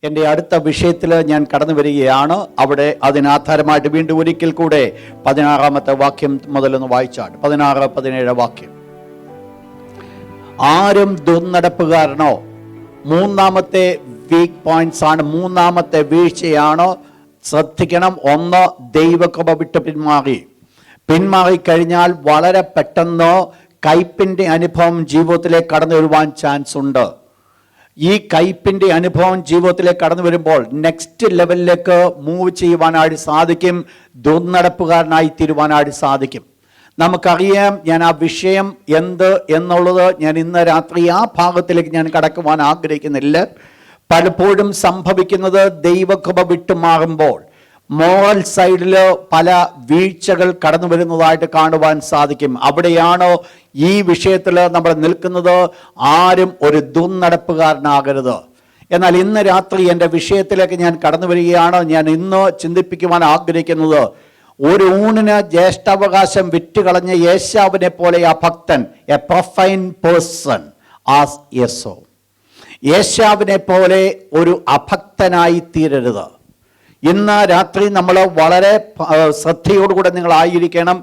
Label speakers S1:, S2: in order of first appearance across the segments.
S1: എൻ്റെ അടുത്ത വിഷയത്തിൽ ഞാൻ കടന്നു വരികയാണ്. അവിടെ അതിനാധാരമായിട്ട് വീണ്ടും ഒരിക്കൽ കൂടെ 16-ാമത്തെ വാക്യം മുതലൊന്ന് വായിച്ചാണ്. 16-17 വാക്യം. ആരും ദുർനടപ്പുകാരനോ, മൂന്നാമത്തെ വീക്ക് പോയിന്റ്സ് ആണ്, മൂന്നാമത്തെ വീഴ്ചയാണ്. ശ്രദ്ധിക്കണം. ഒന്ന്, ദൈവകൃപ വിട്ട് പിന്മാറിക്കഴിഞ്ഞാൽ വളരെ പെട്ടെന്ന് കയ്പിൻ്റെ അനുഭവം ജീവിതത്തിലേക്ക് കടന്നു വരുവാൻ ചാൻസ് ഉണ്ട്. ഈ കയ്പിൻ്റെ അനുഭവം ജീവിതത്തിലേക്ക് കടന്നു വരുമ്പോൾ നെക്സ്റ്റ് ലെവലിലേക്ക് മൂവ് ചെയ്യുവാനായിട്ട് സാധിക്കും. ദുർനടപ്പുകാരനായി തീരുവാനായിട്ട് സാധിക്കും. നമുക്കറിയാം. ഞാൻ ആ വിഷയം എന്ത് എന്നുള്ളത് ഞാൻ ഇന്ന് രാത്രി ആ ഭാഗത്തിലേക്ക് ഞാൻ കടക്കുവാൻ ആഗ്രഹിക്കുന്നില്ല. പലപ്പോഴും സംഭവിക്കുന്നത് ദൈവകൃപ വിട്ടുമാറുമ്പോൾ മോറൽ സൈഡിൽ പല വീഴ്ചകൾ കടന്നു വരുന്നതായിട്ട് കാണുവാൻ സാധിക്കും. അവിടെയാണോ ഈ വിഷയത്തിൽ നമ്മൾ നിൽക്കുന്നത്. ആരും ഒരു ദുർനടപ്പുകാരനാകരുത്. എന്നാൽ ഇന്ന് രാത്രി എൻ്റെ വിഷയത്തിലേക്ക് ഞാൻ കടന്നു വരികയാണ്. ഞാൻ ഇന്ന് ചിന്തിപ്പിക്കുവാൻ ആഗ്രഹിക്കുന്നത്, ഒരു ഊണിന് ജ്യേഷ്ഠാവകാശം വിറ്റുകളഞ്ഞ യേശാവിനെ പോലെ ആ ഭക്തൻ, എ പ്രൊഫൈൻ പേഴ്സൺ ആസ് യേശോ, യേശാവിനെ പോലെ ഒരു അഭക്തനായി തീരരുത്. ഇന്ന് രാത്രി നമ്മൾ വളരെ ശ്രദ്ധയോടുകൂടെ നിങ്ങളായിരിക്കണം.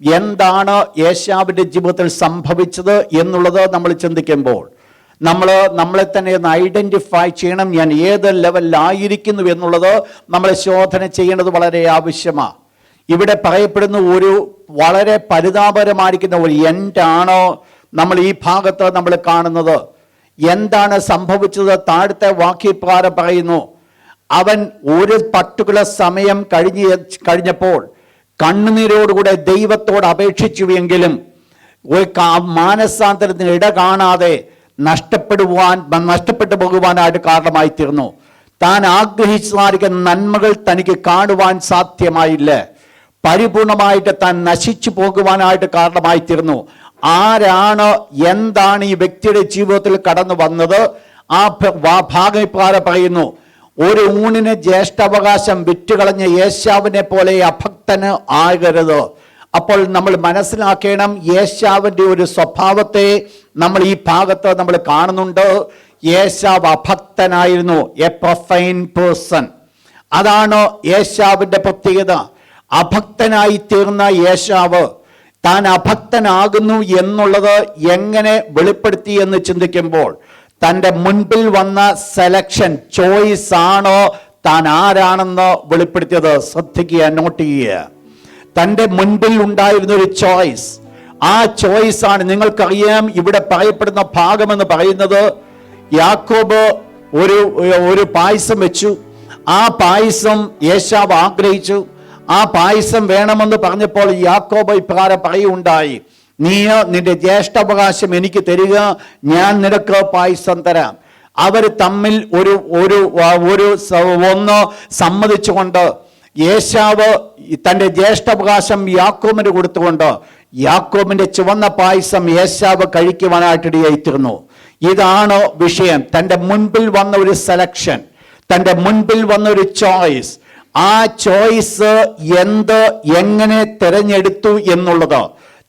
S1: എന്താണ് യേശാവിൻ്റെ ജീവിതത്തിൽ സംഭവിച്ചത് എന്നുള്ളത് നമ്മൾ ചിന്തിക്കുമ്പോൾ നമ്മളെ തന്നെ ഒന്ന് ഐഡൻറ്റിഫൈ ചെയ്യണം. ഞാൻ ഏത് ലെവലിലായിരിക്കുന്നു എന്നുള്ളത് നമ്മൾ ശോധന ചെയ്യേണ്ടത് വളരെ ആവശ്യമാണ്. ഇവിടെ പറയപ്പെടുന്ന ഒരു വളരെ പരിതാപകരമായിരിക്കുന്ന ഒരു എൻഡാണോ നമ്മൾ ഈ ഭാഗത്ത് നമ്മൾ കാണുന്നത്. എന്താണ് സംഭവിച്ചത്? താഴത്തെ വാക്യപ്രകാരം പറയുന്നു, അവൻ ഒരു പർട്ടിക്കുലർ സമയം കഴിഞ്ഞപ്പോൾ കണ്ണുനീരോടുകൂടെ ദൈവത്തോട് അപേക്ഷിച്ചുവെങ്കിലും ഒരു മാനസാന്തരത്തിന് ഇട കാണാതെ നഷ്ടപ്പെട്ടു പോകുവാനായിട്ട് കാരണമായി തീർന്നു. താൻ ആഗ്രഹിച്ചായിരിക്കുന്ന നന്മകൾ തനിക്ക് കാണുവാൻ സാധ്യമായില്ല. പരിപൂർണമായിട്ട് താൻ നശിച്ചു പോകുവാനായിട്ട് കാരണമായി തീർന്നു. ആരാണ്, എന്താണ് ഈ വ്യക്തിയുടെ ജീവിതത്തിൽ കടന്നു വന്നത്? ആ ഭാഗപ്രകാരം പറയുന്നു, ഒരു ഊണിന് ജ്യേഷ്ഠാവകാശം വിറ്റുകളഞ്ഞ യേശാവിനെ പോലെ അഭക്തന് ആകരുത്. അപ്പോൾ നമ്മൾ മനസ്സിലാക്കണം, യേശാവിൻ്റെ ഒരു സ്വഭാവത്തെ നമ്മൾ ഈ ഭാഗത്ത് നമ്മൾ കാണുന്നുണ്ട്. യേശാവ് അഭക്തനായിരുന്നു, എ പ്രൊഫൈൻ പേഴ്സൺ. അതാണ് യേശാവിൻ്റെ പ്രത്യേകത. അഭക്തനായി തീർന്ന യേശാവ് താൻ അഭക്തനാകുന്നു എന്നുള്ളത് എങ്ങനെ വെളിപ്പെടുത്തി എന്ന് ചിന്തിക്കുമ്പോൾ, തൻ്റെ മുൻപിൽ വന്ന സെലക്ഷൻ, ചോയ്സ് ആണോ താൻ ആരാണെന്ന് വെളിപ്പെടുത്തിയത്. ശ്രദ്ധിക്കുക, നോട്ട് ചെയ്യുക. തൻ്റെ മുൻപിൽ ഉണ്ടായിരുന്ന ഒരു ചോയ്സ്, ആ ചോയ്സ് ആണ്. നിങ്ങൾക്കറിയാം, ഇവിടെ പറയപ്പെടുന്ന ഭാഗമെന്ന് പറയുന്നത്, യാക്കോബ് ഒരു പായസം വെച്ചു. ആ പായസം യേശാവ് ആഗ്രഹിച്ചു. ആ പായസം വേണമെന്ന് പറഞ്ഞപ്പോൾ യാക്കോബ് ഇപ്രകാരം പറയുണ്ടായി, നീ നിന്റെ ജ്യേഷ്ഠാവകാശം എനിക്ക് തരിക, ഞാൻ നിനക്ക് പായസം തരാം. അവർ തമ്മിൽ ഒന്ന് സമ്മതിച്ചുകൊണ്ട് യേശാവ് തൻ്റെ ജ്യേഷ്ഠാവകാശം യാക്കോബിന് കൊടുത്തുകൊണ്ട് യാക്കോബിന്റെ ചുവന്ന പായസം യേശാവ് കഴിക്കുവാനായിട്ടിടയായിത്തീർന്നു. ഇതാണ് വിഷയം. തൻ്റെ മുൻപിൽ വന്ന ഒരു സെലക്ഷൻ, തൻ്റെ മുൻപിൽ വന്ന ഒരു ചോയ്സ്. ആ ചോയ്സ് എങ്ങനെ തിരഞ്ഞെടുത്തു എന്നുള്ളത്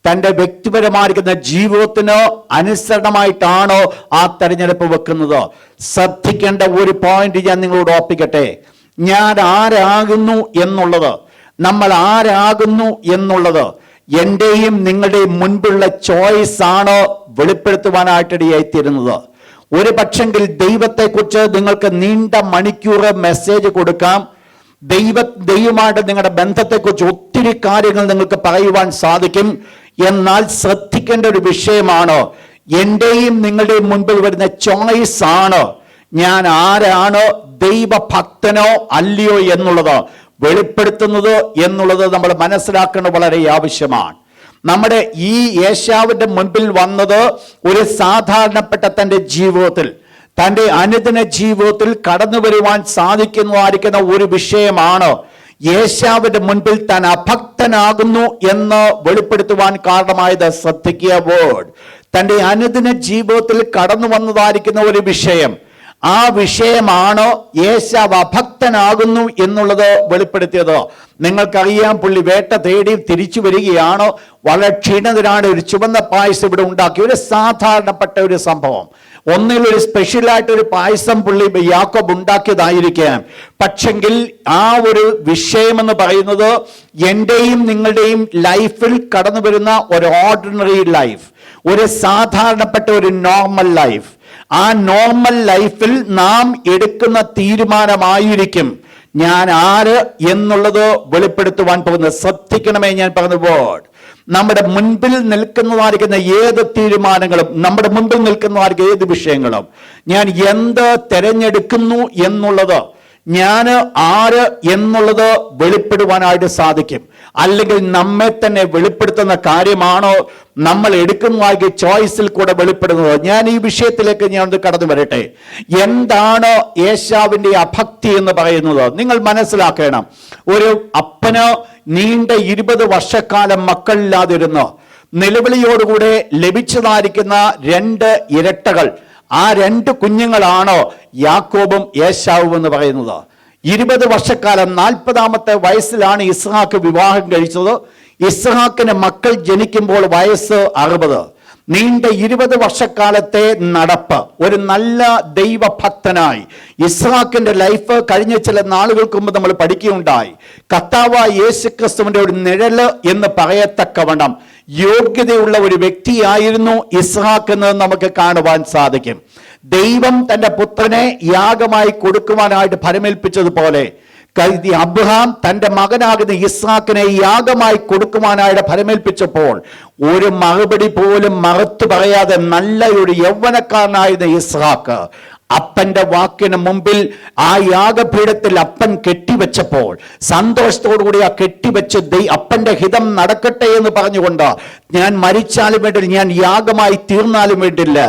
S1: തൻ്റെ വ്യക്തിപരമായിരിക്കുന്ന ജീവിതത്തിന് അനുസരണമായിട്ടാണോ ആ തെരഞ്ഞെടുപ്പ് വെക്കുന്നത്? ശ്രദ്ധിക്കേണ്ട ഒരു പോയിന്റ് ഞാൻ നിങ്ങളോട് ഓർപ്പിക്കട്ടെ. ഞാൻ ആരാകുന്നു എന്നുള്ളത്, നമ്മൾ ആരാകുന്നു എന്നുള്ളത് എൻ്റെയും നിങ്ങളുടെയും മുൻപിലുള്ള ചോയ്സ് ആണ് വെളിപ്പെടുത്തുവാനായിട്ടിടയായിത്തീരുന്നത്. ഒരു പക്ഷെങ്കിൽ ദൈവത്തെക്കുറിച്ച് നിങ്ങൾക്ക് നീണ്ട മണിക്കൂർ മെസ്സേജ് കൊടുക്കാം. ദൈവമായിട്ട് നിങ്ങളുടെ ബന്ധത്തെക്കുറിച്ച് ഒത്തിരി കാര്യങ്ങൾ നിങ്ങൾക്ക് പറയുവാൻ സാധിക്കും. എന്നാൽ ശ്രദ്ധിക്കേണ്ട ഒരു വിഷയമാണ്, എൻ്റെയും നിങ്ങളുടെയും മുൻപിൽ വരുന്ന ചോയ്സ് ആണ് ഞാൻ ആരാണ്, ദൈവഭക്തനോ അല്ലയോ എന്നുള്ളത് വെളിപ്പെടുത്തുന്നത് എന്നുള്ളത് നമ്മൾ മനസ്സിലാക്കേണ്ടത് വളരെ ആവശ്യമാണ്. നമ്മുടെ ഈ യേശാവിൻ്റെ മുൻപിൽ വന്നത് ഒരു സാധാരണപ്പെട്ട തൻ്റെ ജീവിതത്തിൽ, തൻ്റെ അനുദിന ജീവിതത്തിൽ കടന്നു വരുവാൻ സാധിക്കുന്നതായിരിക്കുന്ന ഒരു വിഷയമാണ്. യേശാവിന്റെ മുൻപിൽ താൻ അഭക്തനാകുന്നു എന്ന് വെളിപ്പെടുത്തുവാൻ കാരണമായത്. ശ്രദ്ധിക്കുക, വേർഡ് തൻ്റെ അനുദിന ജീവിതത്തിൽ കടന്നു വന്നതായിരിക്കുന്ന ഒരു വിഷയം. ആ വിഷയമാണ് യേശാവ് അഭക്തനാകുന്നു എന്നുള്ളത് വെളിപ്പെടുത്തിയത്. നിങ്ങൾക്കറിയാം, പുള്ളി വേട്ട തേടി തിരിച്ചു വരികയാണ്. വളരെ ക്ഷീണിതനാണ്. ഒരു ചുവന്ന പായസം ഇവിടെ ഉണ്ടാക്കി. ഒരു സാധാരണപ്പെട്ട ഒരു സംഭവം. ഒന്നിലൊരു സ്പെഷ്യലായിട്ടൊരു പായസം പുള്ളി യാക്കോബ് ഉണ്ടാക്കിയതായിരിക്കാം. പക്ഷെങ്കിൽ ആ ഒരു വിഷയമെന്ന് പറയുന്നത് എൻ്റെയും നിങ്ങളുടെയും ലൈഫിൽ കടന്നു വരുന്ന ഒരു ഓർഡിനറി ലൈഫ്, ഒരു സാധാരണപ്പെട്ട ഒരു നോർമൽ ലൈഫ്. ആ നോർമൽ ലൈഫിൽ നാം എടുക്കുന്ന തീരുമാനമായിരിക്കും ഞാൻ ആര് എന്നുള്ളത് വെളിപ്പെടുത്തുവാൻ പോകുന്നത്. ശ്രദ്ധിക്കണമേ ഞാൻ പറഞ്ഞ വേർഡ്. നമ്മുടെ മുൻപിൽ നിൽക്കുന്നതായിരിക്കുന്ന ഏത് തീരുമാനങ്ങളും, നമ്മുടെ മുൻപിൽ നിൽക്കുന്നതായിരിക്കും ഏത് വിഷയങ്ങളും, ഞാൻ എന്ത് തിരഞ്ഞെടുക്കുന്നു എന്നുള്ളത്, ഞാൻ ആര് എന്നുള്ളത് വെളിപ്പെടുവാനായിട്ട് സാധിക്കും. അല്ലെങ്കിൽ നമ്മെ തന്നെ വെളിപ്പെടുത്തുന്ന കാര്യമാണോ നമ്മൾ എടുക്കുന്നതായി ചോയ്സിൽ കൂടെ വെളിപ്പെടുന്നത്. ഞാൻ ഈ വിഷയത്തിലേക്ക് ഞാൻ കടന്നു വരട്ടെ. എന്താണ് ഏശാവിന്റെ അഭക്തി എന്ന് പറയുന്നത്? നിങ്ങൾ മനസ്സിലാക്കണം. ഒരു അപ്പന് നീണ്ട 20 വർഷക്കാലം മക്കളില്ലാതിരുന്ന് നിലവിളിയോടുകൂടെ ലഭിച്ചതായിരിക്കുന്ന 2 ഇരട്ടകൾ, ആ 2 കുഞ്ഞുങ്ങളാണ് യാക്കോബും ഏശാവും എന്ന് പറയുന്നത്. 20 വർഷക്കാലം, 40-ാമത്തെ വയസ്സിലാണ് ഇസ്ഹാക്ക് വിവാഹം കഴിച്ചത്. ഇസ്ഹാക്കിന് മക്കൾ ജനിക്കുമ്പോൾ വയസ്സ് 60. നീണ്ട 20 വർഷക്കാലത്തെ നടപ്പ്, ഒരു നല്ല ദൈവഭക്തനായി ഇസ്ഹാക്കിന്റെ ലൈഫ് കഴിഞ്ഞ ചില നാളുകൾക്ക് മുമ്പ് നമ്മൾ പഠിക്കുകയുണ്ടായി. കർത്താവായ യേശുക്രിസ്തുവിന്റെ ഒരു നിഴല് എന്ന് പറയത്തക്കവണ്ണം യോഗ്യതയുള്ള ഒരു വ്യക്തിയായിരുന്നു ഇസ്ഹാക്ക് എന്ന് നമുക്ക് കാണുവാൻ സാധിക്കും. ദൈവം തന്റെ പുത്രനെ യാഗമായി കൊടുക്കുവാനായിട്ട് ഫലമേൽപ്പിച്ചതുപോലെ അബ്രഹാം തന്റെ മകനാകുന്ന ഇസ്ഹാക്കിനെ യാഗമായി കൊടുക്കുവാനായിട്ട് ഫലമേൽപ്പിച്ചപ്പോൾ ഒരു മറുപടി പോലും മറുത്തു പറയാതെ നല്ല ഒരു യൗവനക്കാരനായിരുന്ന ഇസ്ഹാക്ക് അപ്പന്റെ വാക്കിന് മുമ്പിൽ ആ യാഗപീഠത്തിൽ അപ്പൻ കെട്ടിവെച്ചപ്പോൾ സന്തോഷത്തോടുകൂടി ആ കെട്ടിവെച്ച് അപ്പന്റെ ഹിതം നടക്കട്ടെ എന്ന് പറഞ്ഞുകൊണ്ട് ഞാൻ മരിച്ചാലും വേണ്ടില്ല, ഞാൻ യാഗമായി തീർന്നാലും വേണ്ടില്ല,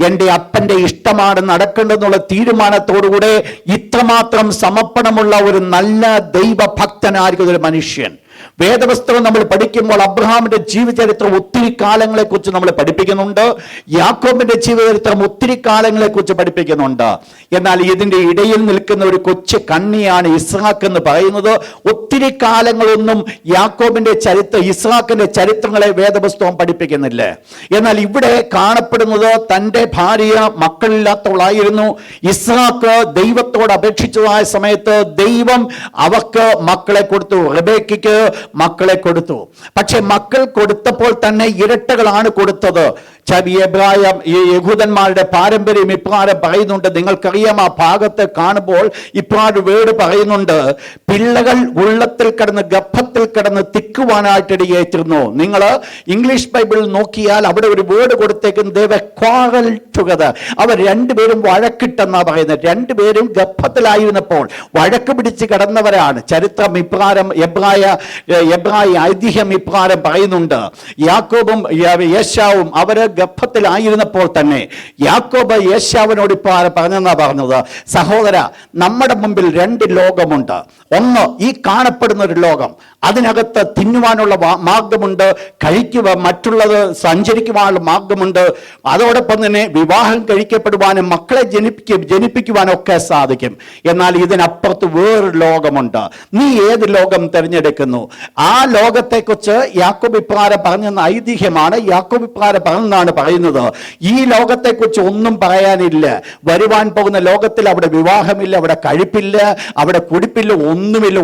S1: എൻ്റെ അപ്പന്റെ ഇഷ്ടമാണ് നടക്കേണ്ടതെന്നുള്ള തീരുമാനത്തോടുകൂടെ ഇത്രമാത്രം സമർപ്പണമുള്ള ഒരു നല്ല ദൈവഭക്തനായിരിക്കുന്ന ഒരു മനുഷ്യൻ. വേദപുസ്തകം നമ്മൾ പഠിക്കുമ്പോൾ അബ്രഹാമിന്റെ ജീവചരിത്രം ഒത്തിരി കാലങ്ങളെ കുറിച്ച് നമ്മൾ പഠിപ്പിക്കുന്നുണ്ട്. യാക്കോബിന്റെ ജീവചരിത്രം ഒത്തിരി കാലങ്ങളെ കുറിച്ച് പഠിപ്പിക്കുന്നുണ്ട്. എന്നാൽ ഇതിന്റെ ഇടയിൽ നിൽക്കുന്ന ഒരു കൊച്ചു കണ്ണിയാണ് ഇസ്ഹാക്ക് എന്ന് പറയുന്നത്. ഒത്തിരി കാലങ്ങളൊന്നും യാക്കോബിന്റെ ഇസ്ഹാക്കിന്റെ ചരിത്രങ്ങളെ വേദപുസ്തകം പഠിപ്പിക്കുന്നില്ല. എന്നാൽ ഇവിടെ കാണപ്പെടുന്നത് തന്റെ ഭാര്യ മക്കളില്ലാത്തവളായിരുന്നു. ഇസ്ഹാക്ക് ദൈവത്തോട് അപേക്ഷിച്ചതായ സമയത്ത് ദൈവം അവർക്ക് മക്കളെ കൊടുത്തു. റിബേക്കയ്ക്ക് മക്കളെ കൊടുത്തു. പക്ഷെ മക്കൾ കൊടുത്തപ്പോൾ തന്നെ ഇരട്ടകളാണ് കൊടുത്തത്. യഹൂദന്മാരുടെ പാരമ്പര്യം ഇപ്രകാരം പറയുന്നുണ്ട്. നിങ്ങൾക്കറിയാം, ആ ഭാഗത്ത് കാണുമ്പോൾ ഇപ്രകാരം വേർഡ് പറയുന്നുണ്ട്, പിള്ളകൾ ഉള്ളത്തിൽ കിടന്ന് ഗർഭത്തിൽ കിടന്ന് തിക്കുവാനായിട്ടിടയായിരുന്നു. നിങ്ങൾ ഇംഗ്ലീഷ് ബൈബിളിൽ നോക്കിയാൽ അവിടെ ഒരു വേർഡ് കൊടുത്തേക്കുന്നത് they were quarreled together. അവർ രണ്ടുപേരും വഴക്കിട്ടെന്നാ പറയുന്നത്. രണ്ടുപേരും ഗർഭത്തിലായിരുന്നപ്പോൾ വഴക്ക് പിടിച്ച് കിടന്നവരാണ്. ചരിത്രം ഇപ്രകാരം എബ്രായ ഐതിഹ്യം ഇപ്രകാരം പറയുന്നുണ്ട്. യാക്കോബും ഏശാവും അവര് ഗർഭത്തിലായിരുന്നപ്പോൾ തന്നെ യാക്കോബ് യേശാവിനോട് ഇപ്രകാരം പറഞ്ഞെന്നാ പറഞ്ഞത്, സഹോദര, നമ്മുടെ മുമ്പിൽ 2 ലോകമുണ്ട്. ഒന്ന് ഈ കാണപ്പെടുന്ന ഒരു ലോകം, അതിനകത്ത് തിന്നുവാനുള്ള മാർഗമുണ്ട്, മറ്റുള്ളത് സഞ്ചരിക്കുവാനുള്ള മാർഗമുണ്ട്. അതോടൊപ്പം തന്നെ വിവാഹം കഴിക്കപ്പെടുവാനും മക്കളെ ജനിപ്പിക്കുവാനും ഒക്കെ സാധിക്കും. എന്നാൽ ഇതിനപ്പുറത്ത് വേറൊരു ലോകമുണ്ട്. നീ ഏത് ലോകം തിരഞ്ഞെടുക്കുന്നു? ആ ലോകത്തെക്കുറിച്ച് യാക്കോബ് ഇപ്രകാരം പറഞ്ഞെന്ന ഐതിഹ്യമാണ്. യാക്കോബ് ഇപ്രകാരം പറഞ്ഞെന്നാണ് പറയുന്നത്. ഈ ലോകത്തെക്കുറിച്ച് ഒന്നും പറയാനില്ല. വരുവാൻ പോകുന്ന ലോകത്തിൽ അവിടെ വിവാഹമില്ല, അവിടെ കഴിപ്പില്ല, അവിടെ കുടിപ്പില്ല,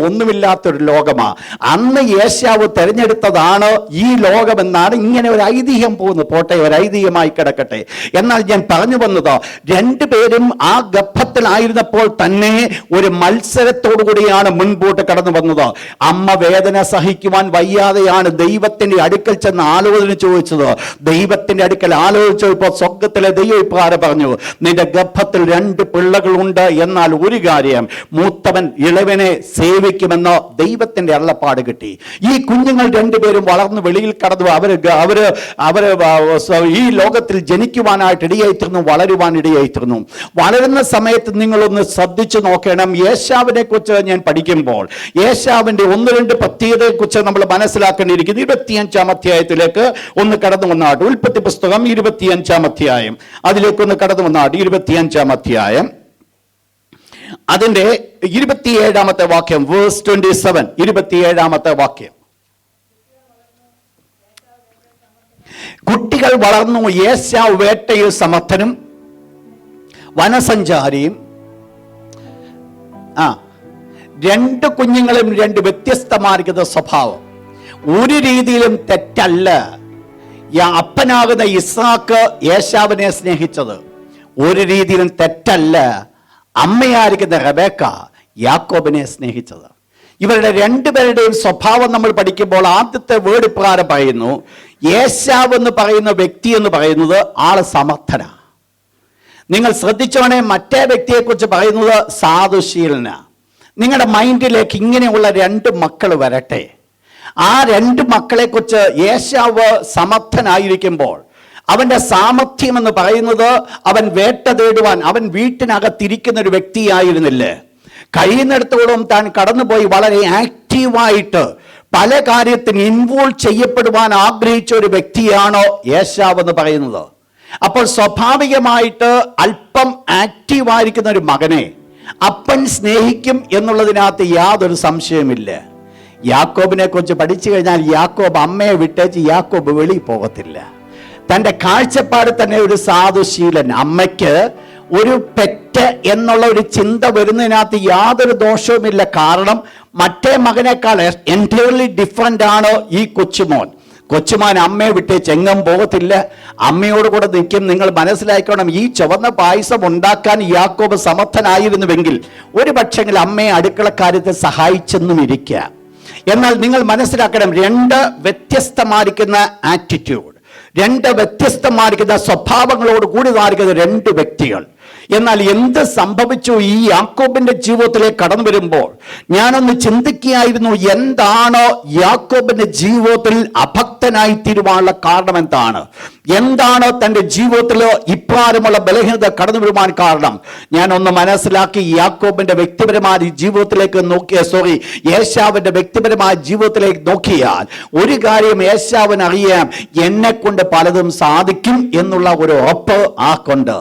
S1: ഒന്നുമില്ലാത്തൊരു ലോകമാണ്. അന്ന് യേശാവ് തെരഞ്ഞെടുത്തതാണ് ഈ ലോകമെന്നാണ് ഇങ്ങനെ ഒരു ഐതിഹ്യം പോകുന്നത്. പോട്ടെ, ഒരു ഐതിഹ്യമായി കിടക്കട്ടെ. എന്നാൽ ഞാൻ പറഞ്ഞു വന്നത്, 2 പേരും ആ ഗർഭത്തിലായിരുന്നപ്പോൾ തന്നെ ഒരു മത്സരത്തോടു കൂടിയാണ് മുൻപോട്ട് കടന്നു വന്നത്. അമ്മ വേദന സഹിക്കുവാൻ വയ്യാതെയാണ് ദൈവത്തിന്റെ അടുക്കൽ ചെന്ന് ആലോചന ചോദിച്ചത്. ദൈവത്തിന്റെ അടുക്കൽ ആലോചിച്ചപ്പോൾ സ്വർഗത്തിലെ ദൈവം ഇപ്രകാരം പറഞ്ഞു, നിന്റെ ഗർഭത്തിൽ 2 പിള്ളകളുണ്ട്. എന്നാൽ ഒരു കാര്യം, മൂത്തവൻ ഇളവനെ സേവിക്കുമെന്ന് ദൈവത്തിന്റെ അരുളപ്പാട് കിട്ടി. ഈ കുഞ്ഞുങ്ങൾ 2 പേരും വളർന്ന് വെളിയിൽ കടന്നു അവര് ഈ ലോകത്തിൽ ജനിക്കുവാനായിട്ട് ഇടയായിത്തീർന്നു, വളരുവാൻ ഇടയായിത്തീർന്നു. വളരുന്ന സമയത്ത് നിങ്ങളൊന്ന് ശ്രദ്ധിച്ചു നോക്കണം. യേശാവിനെ കുറിച്ച് ഞാൻ പഠിക്കുമ്പോൾ യേശാവിന്റെ 1-2 പ്രത്യേകതയെ കുറിച്ച് നമ്മൾ മനസ്സിലാക്കേണ്ടിയിരിക്കുന്നു. 25-ാം അധ്യായത്തിലേക്ക് ഒന്ന് കടന്നു വന്നാട്ട്. ഉൽപ്പത്തി പുസ്തകം 25-ാം അധ്യായം, അതിലേക്കൊന്ന് കടന്നു വന്നാട്ട്. 25-ാം അധ്യായം അതിന്റെ 27-ാമത്തെ വാക്യം, വേഴ്സ് 27, 27-ാമത്തെ വാക്യം. കുട്ടികൾ വളർന്നു, ഏശാവ് വേട്ടയിൽ സമർത്ഥനും വനസഞ്ചാരിയും. രണ്ട് കുഞ്ഞുങ്ങളും രണ്ട് വ്യത്യസ്തമായിരിക്കുന്ന സ്വഭാവം. ഒരു രീതിയിലും തെറ്റല്ല അപ്പനാകുന്ന ഇസ്ഹാക്ക് ഏശാവിനെ സ്നേഹിച്ചത്. ഒരു രീതിയിലും തെറ്റല്ല അമ്മയായിരിക്കുന്ന റെബേക്ക യാക്കോബിനെ സ്നേഹിച്ചത്. ഇവരുടെ രണ്ടുപേരുടെയും സ്വഭാവം നമ്മൾ പഠിക്കുമ്പോൾ ആദ്യത്തെ വേർഡ് പ്രകാരം പറയുന്നു, ഏശാവ് എന്ന് പറയുന്ന വ്യക്തി എന്ന് പറയുന്നത് ആള് സമർത്ഥന. നിങ്ങൾ ശ്രദ്ധിച്ചോണേ, മറ്റേ വ്യക്തിയെക്കുറിച്ച് പറയുന്നത് സാധുശീലന. നിങ്ങളുടെ മൈൻഡിലേക്ക് ഇങ്ങനെയുള്ള രണ്ട് മക്കൾ വരട്ടെ. ആ രണ്ട് മക്കളെക്കുറിച്ച് ഏശാവ് സമർത്ഥനായിരിക്കുമ്പോൾ അവന്റെ സാമർഥ്യം എന്ന് പറയുന്നത് അവൻ വേട്ട തേടുവാൻ, അവൻ വീട്ടിനകത്തിരിക്കുന്ന ഒരു വ്യക്തിയായിരുന്നില്ലേ. കഴിയുന്നിടത്തോളം താൻ കടന്നുപോയി വളരെ ആക്റ്റീവായിട്ട് പല കാര്യത്തിന് ഇൻവോൾവ് ചെയ്യപ്പെടുവാൻ ആഗ്രഹിച്ച ഒരു വ്യക്തിയാണോ ഏശാവ് എന്ന് പറയുന്നത്. അപ്പോൾ സ്വാഭാവികമായിട്ട് അല്പം ആക്റ്റീവായിരിക്കുന്ന ഒരു മകനെ അപ്പൻ സ്നേഹിക്കും എന്നുള്ളതിനകത്ത് യാതൊരു സംശയമില്ല. യാക്കോബിനെ കുറിച്ച് പഠിച്ചു കഴിഞ്ഞാൽ യാക്കോബ് അമ്മയെ വിട്ടേച്ച് യാക്കോബ് വെളിയിൽ പോകത്തില്ല. തൻ്റെ കാഴ്ചപ്പാട് തന്നെ ഒരു സാധുശീലൻ. അമ്മയ്ക്ക് ഒരു പെറ്റ് എന്നുള്ള ഒരു ചിന്ത വരുന്നതിനകത്ത് യാതൊരു ദോഷവുമില്ല. കാരണം മറ്റേ മകനേക്കാൾ എൻറ്റയർലി ഡിഫറൻ്റ് ആണ് ഈ കൊച്ചുമോൻ. കൊച്ചുമാൻ അമ്മയെ വിട്ടേച്ച് എങ്ങും പോകത്തില്ല, അമ്മയോട് കൂടെ നിൽക്കും. നിങ്ങൾ മനസ്സിലാക്കണം, ഈ ചുവന്ന പായസം ഉണ്ടാക്കാൻ യാക്കോബ് സമർത്ഥനായിരുന്നുവെങ്കിൽ ഒരു പക്ഷെങ്കിൽ അമ്മയെ അടുക്കളക്കാര്യത്തെ സഹായിച്ചെന്നും ഇരിക്കുക. എന്നാൽ നിങ്ങൾ മനസ്സിലാക്കണം, രണ്ട് വ്യത്യസ്തമായിരിക്കുന്ന ആറ്റിറ്റ്യൂഡ്, രണ്ട് വ്യത്യസ്തമായിരിക്കുന്ന സ്വഭാവങ്ങളോട് കൂടി മാറിക്കുന്ന രണ്ട് വ്യക്തികൾ. എന്നാൽ എന്ത് സംഭവിച്ചു ഈ യാക്കോബിന്റെ ജീവിതത്തിലേക്ക് കടന്നു വരുമ്പോൾ ഞാനൊന്ന് ചിന്തിക്കുകയായിരുന്നു, എന്താണ് യാക്കോബിന്റെ ജീവിതത്തിൽ അഭക്തനായി തീരുവാനുള്ള കാരണം? എന്താണ് തൻ്റെ ജീവിതത്തിൽ ഇപ്രകാരമുള്ള ബലഹീനത കടന്നു വരുവാൻ കാരണം? ഞാനൊന്ന് മനസ്സിലാക്കി. യാക്കോബിന്റെ വ്യക്തിപരമായ ജീവിതത്തിലേക്ക് ഏശാവിന്റെ വ്യക്തിപരമായ ജീവിതത്തിലേക്ക് നോക്കിയാൽ ഒരു കാര്യം ഏശാവിന് അറിയാം, എന്നെ കൊണ്ട് പലതും സാധിക്കും എന്നുള്ള ഒരു ഉറപ്പ് ആ കൊണ്ട്